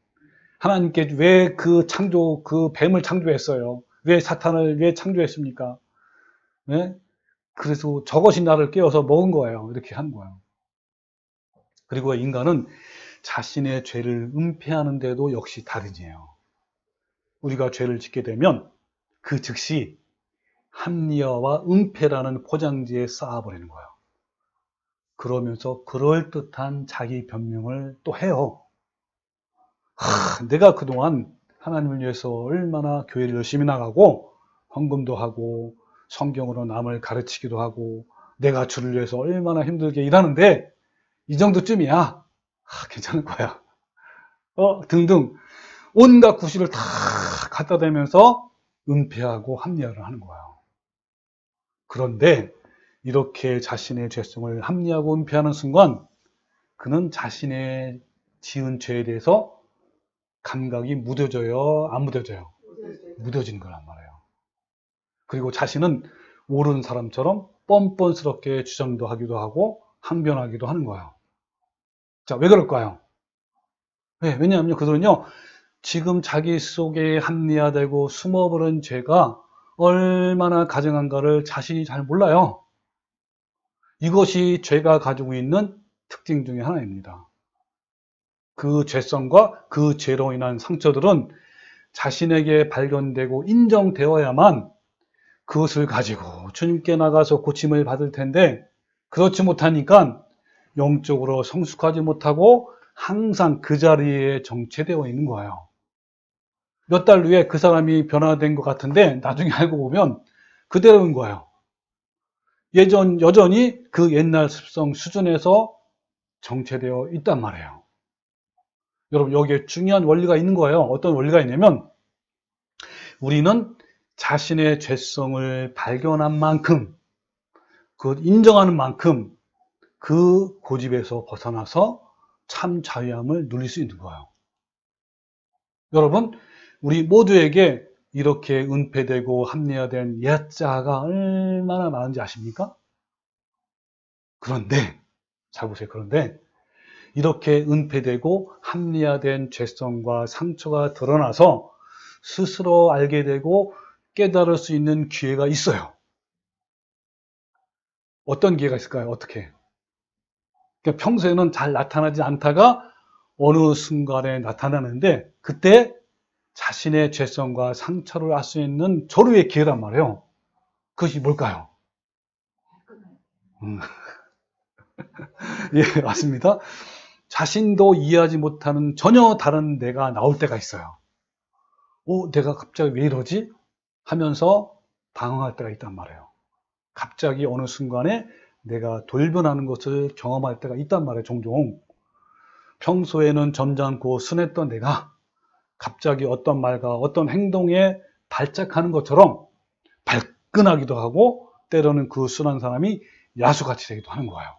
하나님께 왜 그 뱀을 창조했어요? 왜 사탄을 왜 창조했습니까? 네? 그래서 저것이 나를 깨워서 먹은 거예요. 이렇게 한 거예요. 그리고 인간은 자신의 죄를 은폐하는데도 역시 달인이에요. 우리가 죄를 짓게 되면 그 즉시 합리화와 은폐라는 포장지에 쌓아버리는 거예요. 그러면서 그럴듯한 자기 변명을 또 해요. 내가 그동안 하나님을 위해서 얼마나 교회를 열심히 나가고 헌금도 하고 성경으로 남을 가르치기도 하고 내가 주를 위해서 얼마나 힘들게 일하는데 이 정도쯤이야. 괜찮을 거야. 등등 온갖 구실을 다 갖다 대면서 은폐하고 합리화를 하는 거예요. 그런데 이렇게 자신의 죄성을 합리화하고 은폐하는 순간 그는 자신의 지은 죄에 대해서 감각이 무뎌져요? 안 무뎌져요? 무뎌지는 거란 말이에요. 그리고 자신은 옳은 사람처럼 뻔뻔스럽게 주장도 하기도 하고 항변하기도 하는 거예요. 자, 왜 그럴까요? 네, 왜냐하면 그들은요, 지금 자기 속에 합리화되고 숨어버린 죄가 얼마나 가증한가를 자신이 잘 몰라요. 이것이 죄가 가지고 있는 특징 중에 하나입니다. 그 죄성과 그 죄로 인한 상처들은 자신에게 발견되고 인정되어야만 그것을 가지고 주님께 나가서 고침을 받을 텐데 그렇지 못하니까 영적으로 성숙하지 못하고 항상 그 자리에 정체되어 있는 거예요. 몇 달 후에 그 사람이 변화된 것 같은데 나중에 알고 보면 그대로인 거예요. 여전히 그 옛날 습성 수준에서 정체되어 있단 말이에요. 여러분, 여기에 중요한 원리가 있는 거예요. 어떤 원리가 있냐면 우리는 자신의 죄성을 발견한 만큼, 그 인정하는 만큼 그 고집에서 벗어나서 참 자유함을 누릴 수 있는 거예요. 여러분, 우리 모두에게 이렇게 은폐되고 합리화된 옛자가 얼마나 많은지 아십니까? 그런데, 잘 보세요. 그런데 이렇게 은폐되고 합리화된 죄성과 상처가 드러나서 스스로 알게 되고 깨달을 수 있는 기회가 있어요. 어떤 기회가 있을까요? 어떻게? 그러니까 평소에는 잘 나타나지 않다가 어느 순간에 나타나는데 그때 자신의 죄성과 상처를 알 수 있는 절호의 기회란 말이에요. 그것이 뭘까요? 예, 맞습니다. 자신도 이해하지 못하는 전혀 다른 내가 나올 때가 있어요. 내가 갑자기 왜 이러지? 하면서 당황할 때가 있단 말이에요. 갑자기 어느 순간에 내가 돌변하는 것을 경험할 때가 있단 말이에요. 종종. 평소에는 점잖고 순했던 내가 갑자기 어떤 말과 어떤 행동에 발작하는 것처럼 발끈하기도 하고, 때로는 그 순한 사람이 야수같이 되기도 하는 거예요.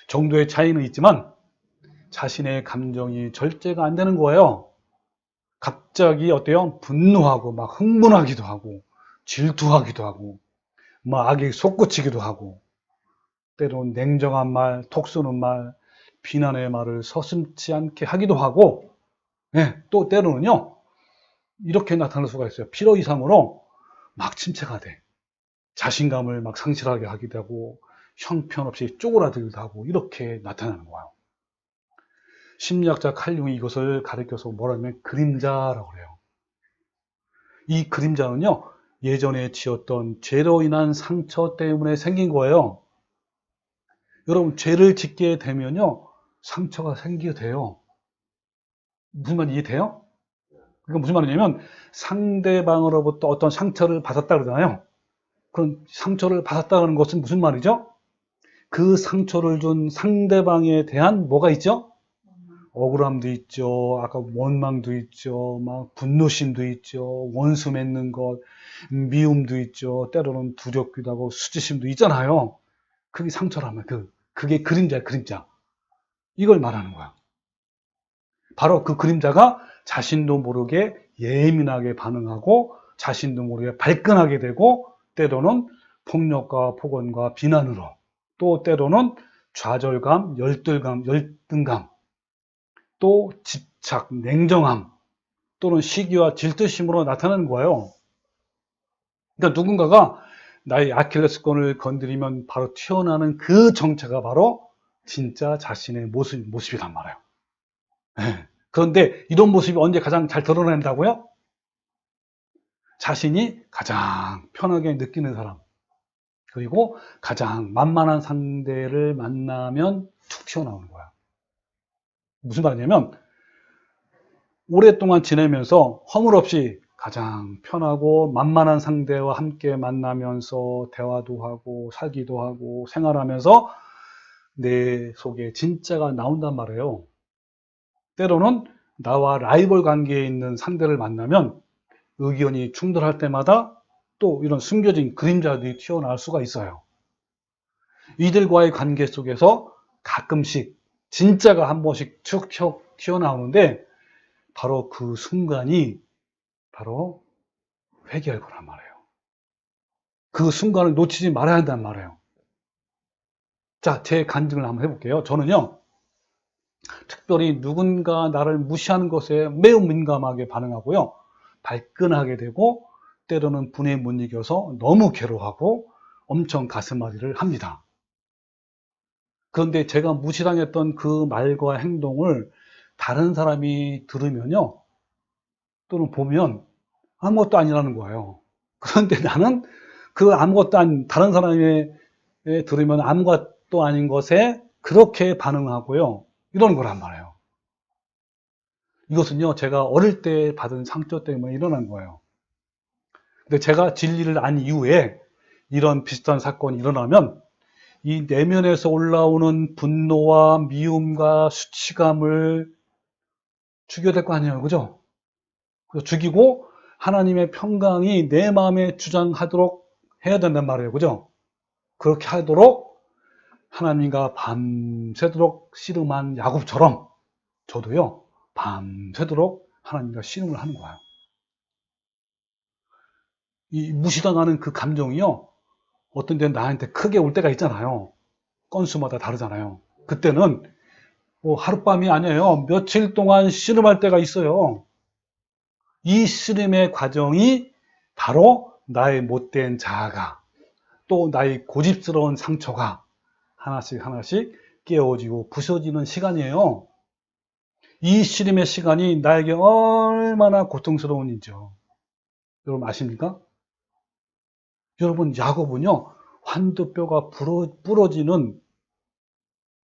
정도의 차이는 있지만 자신의 감정이 절제가 안 되는 거예요. 갑자기 어때요? 분노하고 막 흥분하기도 하고 질투하기도 하고 막 악에 솟구치기도 하고, 때로는 냉정한 말, 톡 쏘는 말, 비난의 말을 서슴지 않게 하기도 하고, 또 때로는요 이렇게 나타날 수가 있어요. 필요 이상으로 막 침체가 돼. 자신감을 막 상실하게 하기도 하고 형편없이 쪼그라들기도 하고, 이렇게 나타나는 거예요. 심리학자 칼 융이 이것을 가리켜서 뭐라면 그림자라고 그래요. 이 그림자는요, 예전에 지었던 죄로 인한 상처 때문에 생긴 거예요. 여러분, 죄를 짓게 되면요 상처가 생기게 돼요. 무슨 말인지 이해돼요? 그러니까 무슨 말이냐면, 상대방으로부터 어떤 상처를 받았다 그러잖아요. 그런 상처를 받았다는 것은 무슨 말이죠? 그 상처를 준 상대방에 대한 뭐가 있죠? 억울함도 있죠. 아까 원망도 있죠. 막 분노심도 있죠. 원수 맺는 것, 미움도 있죠. 때로는 두렵기도 하고 수치심도 있잖아요. 그게 상처라면 그게 그림자야, 그림자. 이걸 말하는 거야. 바로 그 그림자가 자신도 모르게 예민하게 반응하고 자신도 모르게 발끈하게 되고, 때로는 폭력과 폭언과 비난으로, 또 때로는 좌절감, 열등감, 또 집착, 냉정함, 또는 시기와 질투심으로 나타나는 거예요. 그러니까 누군가가 나의 아킬레스건을 건드리면 바로 튀어나오는 그 정체가 바로 진짜 자신의 모습이란 말이에요. 그런데 이런 모습이 언제 가장 잘 드러낸다고요? 자신이 가장 편하게 느끼는 사람, 그리고 가장 만만한 상대를 만나면 툭 튀어나오는 거야. 무슨 말이냐면, 오랫동안 지내면서 허물없이 가장 편하고 만만한 상대와 함께 만나면서 대화도 하고 살기도 하고 생활하면서 내 속에 진짜가 나온단 말이에요. 때로는 나와 라이벌 관계에 있는 상대를 만나면 의견이 충돌할 때마다 또 이런 숨겨진 그림자들이 튀어나올 수가 있어요. 이들과의 관계 속에서 가끔씩 진짜가 한 번씩 툭 튀어나오는데, 바로 그 순간이 바로 회개할 거란 말이에요. 그 순간을 놓치지 말아야 한단 말이에요. 자, 제 간증을 한번 해볼게요. 저는요, 특별히 누군가 나를 무시하는 것에 매우 민감하게 반응하고요, 발끈하게 되고, 때로는 분에 못 이겨서 너무 괴로워하고 엄청 가슴앓이를 합니다. 그런데 제가 무시당했던 그 말과 행동을 다른 사람이 들으면요, 또는 보면 아무것도 아니라는 거예요. 그런데 나는 그 아무것도 아닌, 다른 사람이 들으면 아무것도 아닌 것에 그렇게 반응하고요, 이러는 거란 말이에요. 이것은요, 제가 어릴 때 받은 상처 때문에 일어난 거예요. 근데 제가 진리를 안 이후에 이런 비슷한 사건이 일어나면 이 내면에서 올라오는 분노와 미움과 수치감을 죽여야 될 거 아니에요. 그죠? 그래서 죽이고 하나님의 평강이 내 마음에 주장하도록 해야 된단 말이에요. 그죠? 그렇게 하도록 하나님과 밤새도록 씨름한 야곱처럼 저도요, 밤새도록 하나님과 씨름을 하는 거예요. 이 무시당하는 그 감정이요, 어떤 데는 나한테 크게 올 때가 있잖아요. 건수마다 다르잖아요. 그때는 뭐 하룻밤이 아니에요. 며칠 동안 씨름할 때가 있어요. 이 씨름의 과정이 바로 나의 못된 자아가, 또 나의 고집스러운 상처가 하나씩 하나씩 깨어지고 부서지는 시간이에요. 이 씨름의 시간이 나에게 얼마나 고통스러운 일이죠. 여러분 아십니까? 여러분, 야곱은요, 환두뼈가 부러지는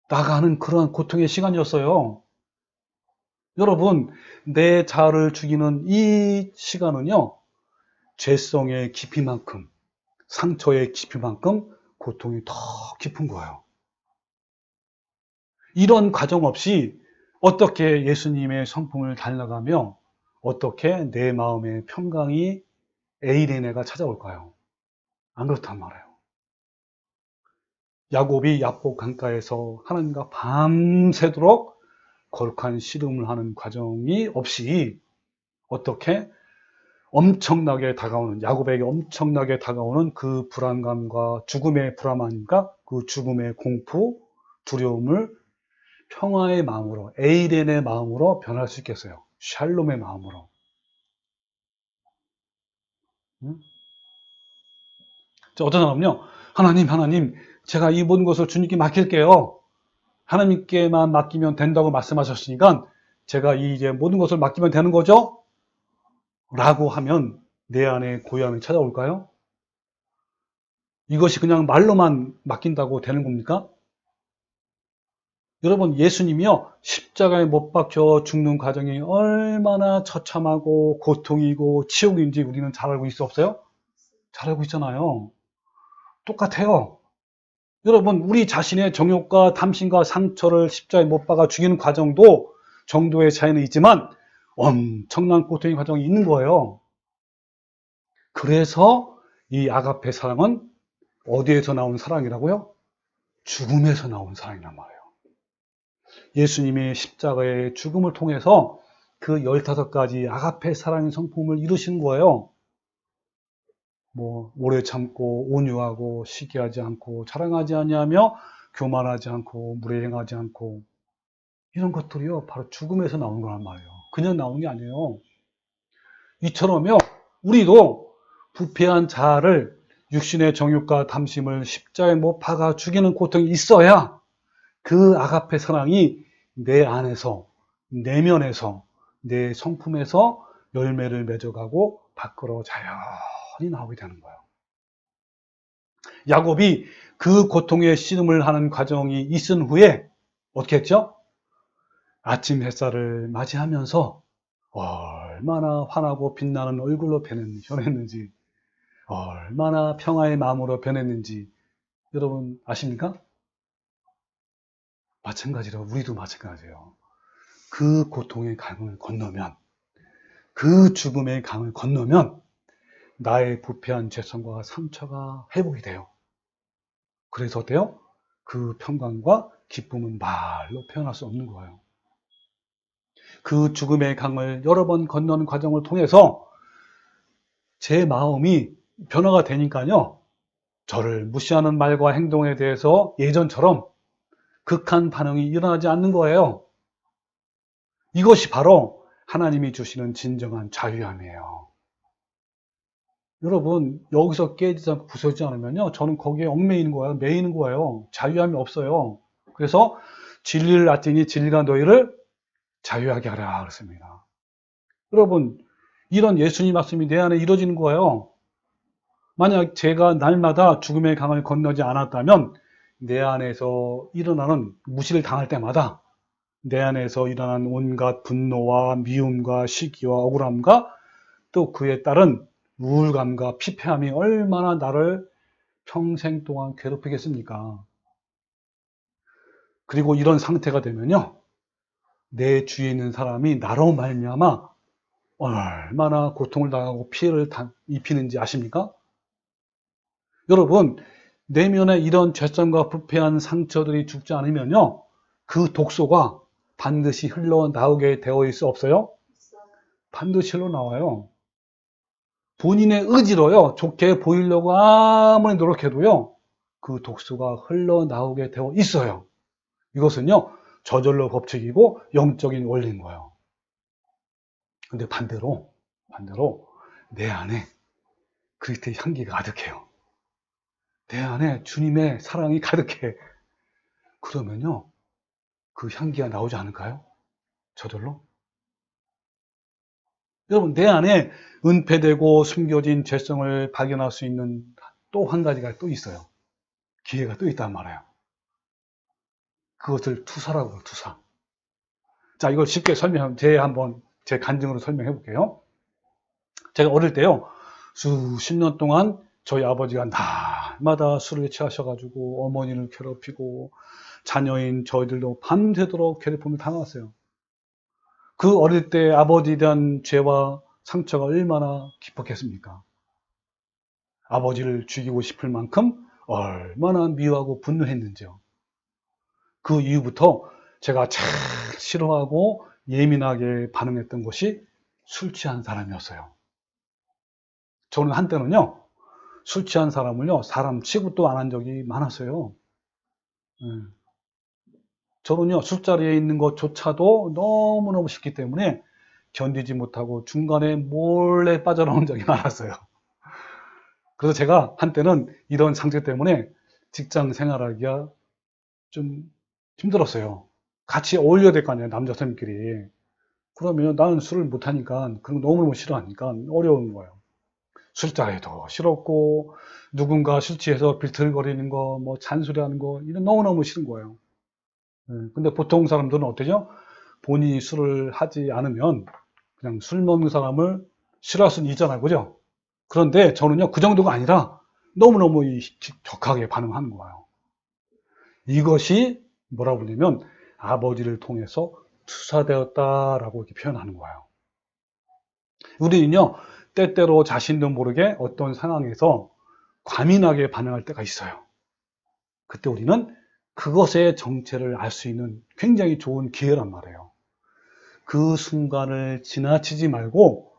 나가는 그러한 고통의 시간이었어요. 여러분, 내 자아를 죽이는 이 시간은요, 죄성의 깊이만큼, 상처의 깊이만큼 고통이 더 깊은 거예요. 이런 과정 없이 어떻게 예수님의 성품을 닮아가며 어떻게 내 마음의 평강이 에이레네가 찾아올까요? 안 그렇단 말이에요. 야곱이 야복 강가에서 하나님과 밤새도록 거룩한 씨름을 하는 과정이 없이 어떻게 엄청나게 다가오는, 야곱에게 엄청나게 다가오는 그 불안감과 죽음의 불안함과 그 죽음의 공포, 두려움을 평화의 마음으로, 에이렌의 마음으로 변할 수 있겠어요. 샬롬의 마음으로. 어떤 사람은요, 하나님, 제가 이 모든 것을 주님께 맡길게요. 하나님께만 맡기면 된다고 말씀하셨으니까 제가 이제 모든 것을 맡기면 되는 거죠? 라고 하면 내 안에 고요함이 찾아올까요? 이것이 그냥 말로만 맡긴다고 되는 겁니까? 여러분, 예수님이요, 십자가에 못 박혀 죽는 과정이 얼마나 처참하고 고통이고 치욕인지 우리는 잘 알고 있어 없어요? 잘 알고 있잖아요. 똑같아요. 여러분, 우리 자신의 정욕과 탐심과 상처를 십자가에 못 박아 죽이는 과정도 정도의 차이는 있지만 엄청난 고통의 과정이 있는 거예요. 그래서 이 아가페 사랑은 어디에서 나온 사랑이라고요? 죽음에서 나온 사랑이란 말이에요. 예수님이 십자가의 죽음을 통해서 그 15가지 아가페 사랑의 성품을 이루신 거예요. 오래 참고 온유하고 시기하지 않고 자랑하지 아니하며 교만하지 않고 무례행하지 않고 이런 것들이요 바로 죽음에서 나온 거란 말이에요. 그냥 나온 게 아니에요. 이처럼요 우리도 부패한 자아를 육신의 정욕과 탐심을 십자가에 못 박아 죽이는 고통이 있어야 그 아가페 사랑이 내 안에서 내면에서 내 성품에서 열매를 맺어가고 밖으로 자연히 나오게 되는 거예요. 야곱이 그 고통의 씨름을 하는 과정이 있은 후에 어떻게 했죠? 아침 햇살을 맞이하면서 얼마나 환하고 빛나는 얼굴로 변했는지, 얼마나 평화의 마음으로 변했는지 여러분 아십니까? 마찬가지로 우리도 마찬가지예요. 그 고통의 강을 건너면, 그 죽음의 강을 건너면 나의 부패한 죄성과 상처가 회복이 돼요. 그래서 어때요? 그 평강과 기쁨은 말로 표현할 수 없는 거예요. 그 죽음의 강을 여러 번 건너는 과정을 통해서 제 마음이 변화가 되니까요. 저를 무시하는 말과 행동에 대해서 예전처럼 극한 반응이 일어나지 않는 거예요. 이것이 바로 하나님이 주시는 진정한 자유함이에요. 여러분, 여기서 깨지지 않고 부서지지 않으면요. 저는 거기에 얽매이는 거예요. 매이는 거예요. 자유함이 없어요. 그래서 진리를 앗으니 진리가 너희를 자유하게 하라 그랬습니다. 여러분, 이런 예수님 말씀이 내 안에 이루어지는 거예요. 만약 제가 날마다 죽음의 강을 건너지 않았다면 내 안에서 일어나는 무시를 당할 때마다 내 안에서 일어난 온갖 분노와 미움과 시기와 억울함과 또 그에 따른 우울감과 피폐함이 얼마나 나를 평생 동안 괴롭히겠습니까? 그리고 이런 상태가 되면요. 내 주위에 있는 사람이 나로 말미암아 얼마나 고통을 당하고 피해를 입히는지 아십니까? 여러분, 내면에 이런 죄성과 부패한 상처들이 죽지 않으면요. 그 독소가 반드시 흘러나오게 되어 있어 없어요? 반드시 흘러나와요. 본인의 의지로요. 좋게 보이려고 아무리 노력해도요. 그 독소가 흘러나오게 되어 있어요. 이것은요. 저절로 법칙이고 영적인 원리인 거예요. 근데 반대로 내 안에 그리스도의 향기가 가득해요. 내 안에 주님의 사랑이 가득해. 그러면요. 그 향기가 나오지 않을까요? 저절로? 여러분, 내 안에 은폐되고 숨겨진 죄성을 발견할 수 있는 또 한 가지가 또 있어요. 기회가 또 있단 말이에요. 그것을 투사라고 해요, 투사. 자, 이걸 쉽게 제 간증으로 설명해 볼게요. 제가 어릴 때요, 수십 년 동안 저희 아버지가 날마다 술을 취하셔가지고 어머니를 괴롭히고 자녀인 저희들도 밤새도록 괴롭힘을 당했어요. 그 어릴 때 아버지에 대한 죄와 상처가 얼마나 깊었겠습니까? 아버지를 죽이고 싶을 만큼 얼마나 미워하고 분노했는지요. 그 이후부터 제가 제일 싫어하고 예민하게 반응했던 것이 술 취한 사람이었어요. 저는 한때는요, 술 취한 사람을요, 사람 취급도 안 한 적이 많았어요. 저는요, 술자리에 있는 것조차도 너무너무 싫기 때문에 견디지 못하고 중간에 몰래 빠져나온 적이 많았어요. 그래서 제가 한때는 이런 상태 때문에 직장 생활하기가 좀 힘들었어요. 같이 어울려야 될 거 아니에요, 남자 선생님끼리. 그러면 나는 술을 못하니까, 그런 거 너무너무 싫어하니까 어려운 거예요. 술자리도 싫었고, 누군가 술 취해서 빌틀거리는 거, 뭐 잔소리하는 거, 이런 너무너무 싫은 거예요. 근데 보통 사람들은 어때죠? 본인이 술을 하지 않으면 그냥 술 먹는 사람을 싫어할 수는 있잖아요. 그죠? 그런데 저는요, 그 정도가 아니라 너무너무 격하게 반응하는 거예요. 이것이 뭐라고 부르냐면 아버지를 통해서 투사되었다라고 이렇게 표현하는 거예요. 우리는요, 때때로 자신도 모르게 어떤 상황에서 과민하게 반응할 때가 있어요. 그때 우리는 그것의 정체를 알 수 있는 굉장히 좋은 기회란 말이에요. 그 순간을 지나치지 말고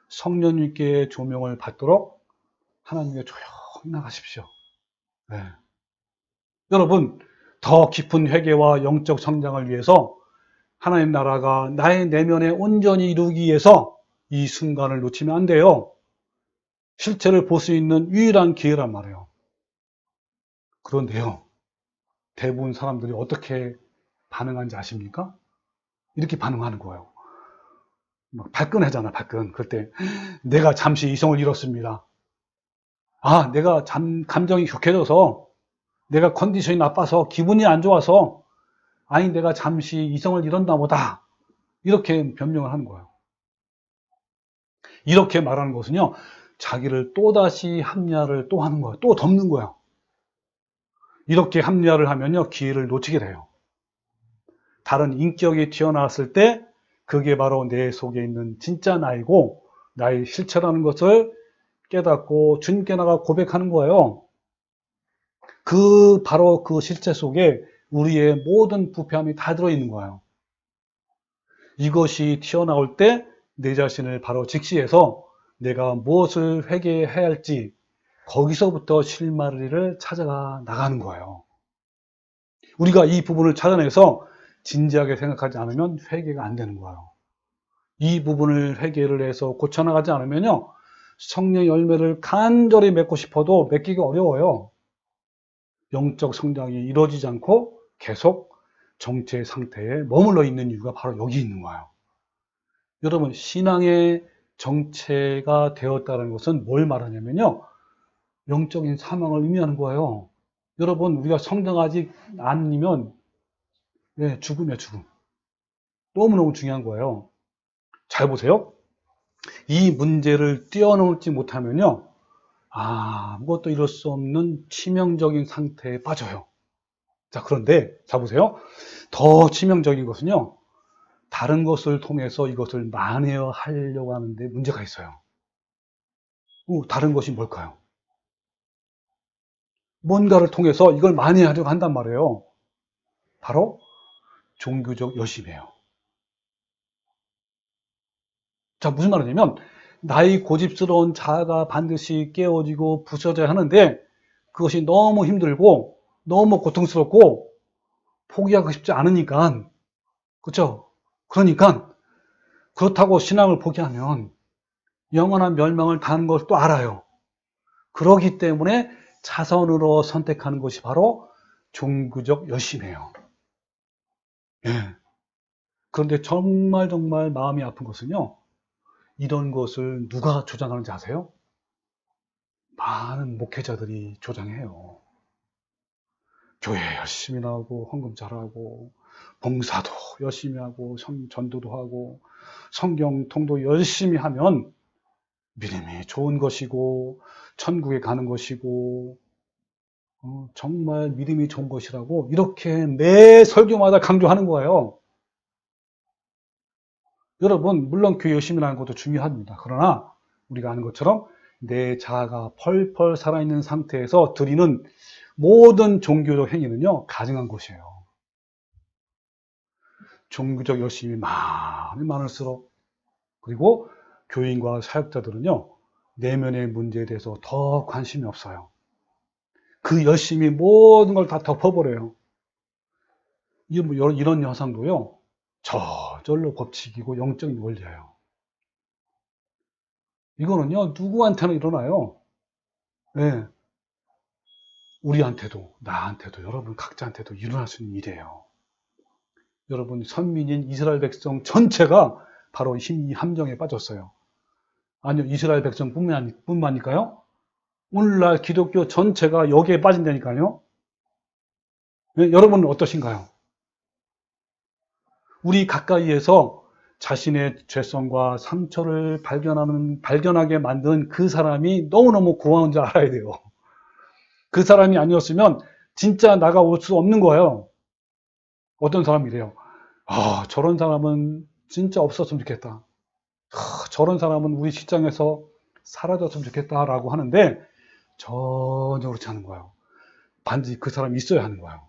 성령님께 조명을 받도록 하나님께 조용히 나가십시오. 네. 여러분, 더 깊은 회개와 영적 성장을 위해서 하나님 나라가 나의 내면에 온전히 이루기 위해서 이 순간을 놓치면 안 돼요. 실체를 볼 수 있는 유일한 기회란 말이에요. 그런데요, 대부분 사람들이 어떻게 반응하는지 아십니까? 이렇게 반응하는 거예요. 막 발끈하잖아, 발끈. 그때 내가 잠시 이성을 잃었습니다. 아, 내가 감정이 격해져서, 내가 컨디션이 나빠서, 기분이 안 좋아서, 아니, 내가 잠시 이성을 잃었나 보다. 이렇게 변명을 하는 거예요. 이렇게 말하는 것은요, 자기를 또다시 합리화를 또 하는 거예요. 또 덮는 거예요. 이렇게 합리화를 하면요, 기회를 놓치게 돼요. 다른 인격이 튀어나왔을 때, 그게 바로 내 속에 있는 진짜 나이고, 나의 실체라는 것을 깨닫고 주님께 나가 고백하는 거예요. 바로 그 실체 속에 우리의 모든 부패함이 다 들어있는 거예요. 이것이 튀어나올 때 내 자신을 바로 직시해서 내가 무엇을 회개해야 할지 거기서부터 실마리를 찾아가 나가는 거예요. 우리가 이 부분을 찾아내서 진지하게 생각하지 않으면 회개가 안 되는 거예요. 이 부분을 회개를 해서 고쳐나가지 않으면요, 성령의 열매를 간절히 맺고 싶어도 맺기가 어려워요. 영적 성장이 이루어지지 않고 계속 정체 상태에 머물러 있는 이유가 바로 여기 있는 거예요. 여러분, 신앙의 정체가 되었다는 것은 뭘 말하냐면요, 영적인 사망을 의미하는 거예요. 여러분, 우리가 성장하지 않으면 죽음이야, 죽음. 너무너무 중요한 거예요. 잘 보세요. 이 문제를 뛰어넘지 못하면요, 아무것도 이룰 수 없는 치명적인 상태에 빠져요. 자, 그런데 자 보세요. 더 치명적인 것은요, 다른 것을 통해서 이것을 만회하려고 하는데 문제가 있어요. 다른 것이 뭘까요? 뭔가를 통해서 이걸 만회하려고 한단 말이에요. 바로 종교적 열심이에요. 자, 무슨 말이냐면 나의 고집스러운 자아가 반드시 깨어지고 부서져야 하는데 그것이 너무 힘들고 너무 고통스럽고 포기하고 싶지 않으니까, 그렇죠? 그러니까 그렇다고 신앙을 포기하면 영원한 멸망을 당하는 걸 또 알아요. 그러기 때문에 자선으로 선택하는 것이 바로 종교적 열심이에요. 예. 그런데 정말 마음이 아픈 것은요, 이런 것을 누가 조장하는지 아세요? 많은 목회자들이 조장해요. 교회 열심히 나오고 헌금 잘하고 봉사도 열심히 하고 전도도 하고 성경 통도 열심히 하면 믿음이 좋은 것이고 천국에 가는 것이고 정말 믿음이 좋은 것이라고 이렇게 매 설교마다 강조하는 거예요. 여러분, 물론 교회 열심히 하는 것도 중요합니다. 그러나 우리가 아는 것처럼 내 자아가 펄펄 살아있는 상태에서 드리는 모든 종교적 행위는요, 가증한 것이에요. 종교적 열심이 많을수록, 그리고 교인과 사역자들은요, 내면의 문제에 대해서 더 관심이 없어요. 그 열심히 모든 걸 다 덮어버려요. 이런 현상도요, 저절로 법칙이고 영적인 원리예요. 이거는요, 누구한테나 일어나요. 네. 우리한테도, 나한테도, 여러분 각자한테도 일어날 수 있는 일이에요. 여러분, 선민인 이스라엘 백성 전체가 바로 이 함정에 빠졌어요. 아니요, 이스라엘 백성뿐만일까요? 오늘날 기독교 전체가 여기에 빠진다니까요. 네, 여러분은 어떠신가요? 우리 가까이에서 자신의 죄성과 상처를 발견하게 만든 그 사람이 너무너무 고마운 줄 알아야 돼요. 그 사람이 아니었으면 진짜 나가올 수 없는 거예요. 어떤 사람이래요. 저런 사람은 진짜 없었으면 좋겠다. 저런 사람은 우리 직장에서 사라졌으면 좋겠다라고 하는데 전혀 그렇지 않은 거예요. 반드시 그 사람이 있어야 하는 거예요.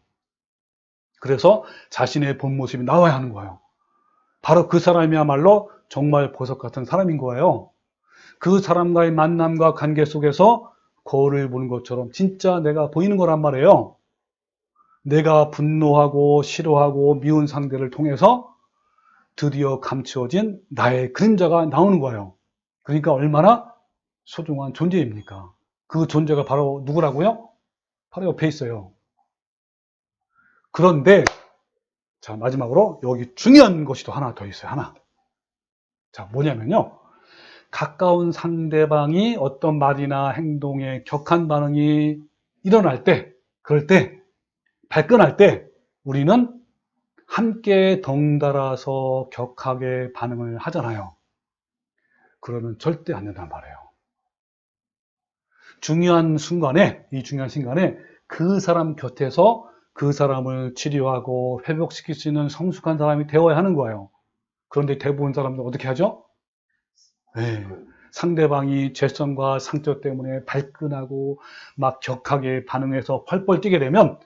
그래서 자신의 본 모습이 나와야 하는 거예요. 바로 그 사람이야말로 정말 보석 같은 사람인 거예요. 그 사람과의 만남과 관계 속에서 거울을 보는 것처럼 진짜 내가 보이는 거란 말이에요. 내가 분노하고 싫어하고 미운 상대를 통해서 드디어 감추어진 나의 그림자가 나오는 거예요. 그러니까 얼마나 소중한 존재입니까? 그 존재가 바로 누구라고요? 바로 옆에 있어요. 그런데 자, 마지막으로 여기 중요한 것이 또 하나 더 있어요. 하나. 자, 뭐냐면요. 가까운 상대방이 어떤 말이나 행동에 격한 반응이 일어날 때, 그럴 때, 발끈할 때 우리는 함께 덩달아서 격하게 반응을 하잖아요. 그러면 절대 안 된단 말이에요. 이 중요한 순간에 그 사람 곁에서 그 사람을 치료하고 회복시킬 수 있는 성숙한 사람이 되어야 하는 거예요. 그런데 대부분 사람들은 어떻게 하죠? 네. 상대방이 죄성과 상처 때문에 발끈하고 막 격하게 반응해서 펄펄 뛰게 되면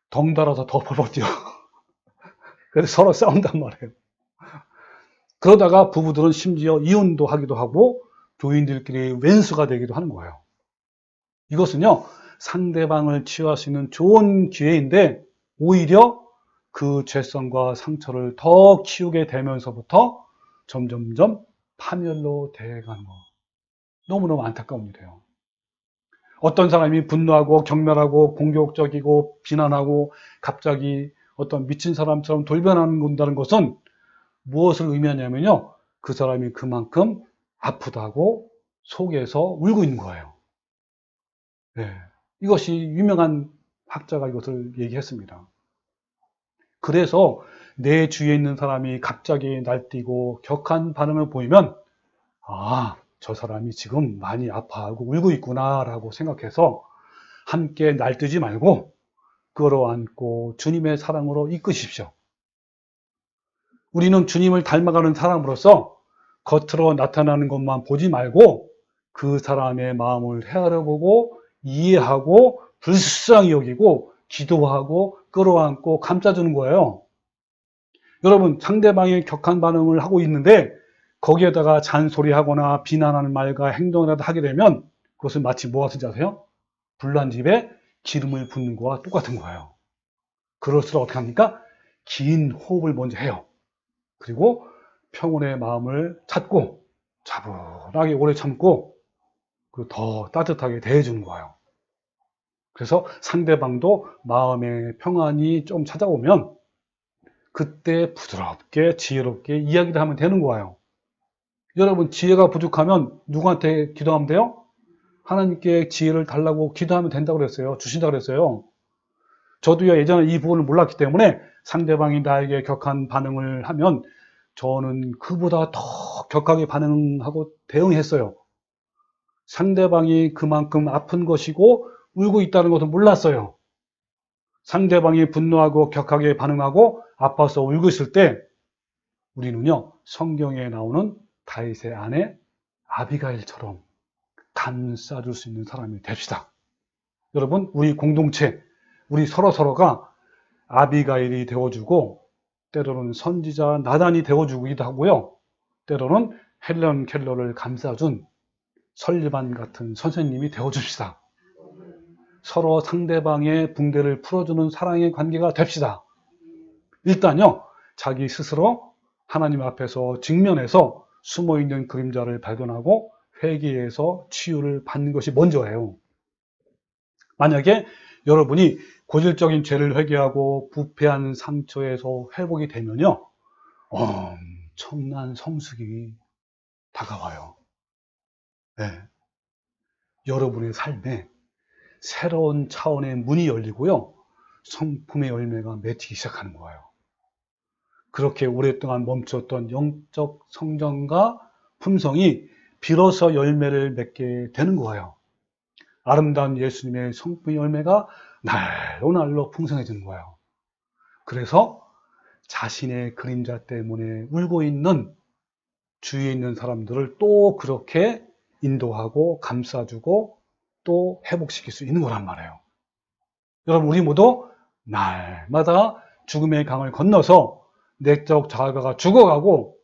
덩달아서 더 펄펄 뛰어. 그래서 서로 싸운단 말이에요. 그러다가 부부들은 심지어 이혼도 하기도 하고 교인들끼리 왼수가 되기도 하는 거예요. 이것은요, 상대방을 치유할 수 있는 좋은 기회인데 오히려 그 죄성과 상처를 더 키우게 되면서부터 점점점 파멸로 대가는 거. 너무너무 안타까운 일이에요. 어떤 사람이 분노하고 경멸하고 공격적이고 비난하고 갑자기 어떤 미친 사람처럼 돌변한다는 것은 무엇을 의미하냐면요, 그 사람이 그만큼 아프다고 속에서 울고 있는 거예요. 네. 이것이 유명한 학자가 이것을 얘기했습니다. 그래서 내 주위에 있는 사람이 갑자기 날뛰고 격한 반응을 보이면 저 사람이 지금 많이 아파하고 울고 있구나 라고 생각해서 함께 날뛰지 말고 끌어안고 주님의 사랑으로 이끄십시오. 우리는 주님을 닮아가는 사람으로서 겉으로 나타나는 것만 보지 말고 그 사람의 마음을 헤아려보고 이해하고 불쌍히 여기고 기도하고 끌어안고 감싸주는 거예요. 여러분, 상대방이 격한 반응을 하고 있는데 거기에다가 잔소리하거나 비난하는 말과 행동이라도 하게 되면 그것은 마치 뭐가 같은지 아세요? 불난 집에 기름을 붓는 거와 똑같은 거예요. 그럴수록 어떻게 합니까? 긴 호흡을 먼저 해요. 그리고 평온의 마음을 찾고 차분하게 오래 참고 더 따뜻하게 대해주는 거예요. 그래서 상대방도 마음의 평안이 좀 찾아오면 그때 부드럽게 지혜롭게 이야기를 하면 되는 거예요. 여러분, 지혜가 부족하면 누구한테 기도하면 돼요? 하나님께 지혜를 달라고 기도하면 된다고 그랬어요. 주신다고 그랬어요. 저도요, 예전에 이 부분을 몰랐기 때문에 상대방이 나에게 격한 반응을 하면 저는 그보다 더 격하게 반응하고 대응했어요. 상대방이 그만큼 아픈 것이고 울고 있다는 것을 몰랐어요. 상대방이 분노하고 격하게 반응하고 아파서 울고 있을 때 우리는요, 성경에 나오는 다윗의 아내 아비가일처럼 감싸줄 수 있는 사람이 됩시다. 여러분, 우리 공동체, 우리 서로가 아비가일이 되어주고 때로는 선지자 나단이 되어주기도 하고요. 때로는 헬런 켈러를 감싸준 설리반 같은 선생님이 되어줍시다. 서로 상대방의 붕대를 풀어주는 사랑의 관계가 됩시다. 일단요, 자기 스스로 하나님 앞에서 직면해서 숨어있는 그림자를 발견하고 회개해서 치유를 받는 것이 먼저예요. 만약에 여러분이 고질적인 죄를 회개하고 부패한 상처에서 회복이 되면요, 엄청난 성숙이 다가와요. 네. 여러분의 삶에 새로운 차원의 문이 열리고요, 성품의 열매가 맺히기 시작하는 거예요. 그렇게 오랫동안 멈췄던 영적 성장과 품성이 비로소 열매를 맺게 되는 거예요. 아름다운 예수님의 성품의 열매가 날로 날로 풍성해지는 거예요. 그래서 자신의 그림자 때문에 울고 있는 주위에 있는 사람들을 또 그렇게 인도하고 감싸주고 또 회복시킬 수 있는 거란 말이에요. 여러분, 우리 모두 날마다 죽음의 강을 건너서 내적 자아가 죽어가고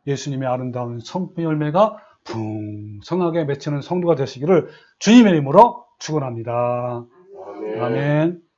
예수님의 아름다운 성품 열매가 풍성하게 맺히는 성도가 되시기를 주님의 이름으로 축원합니다. 아멘.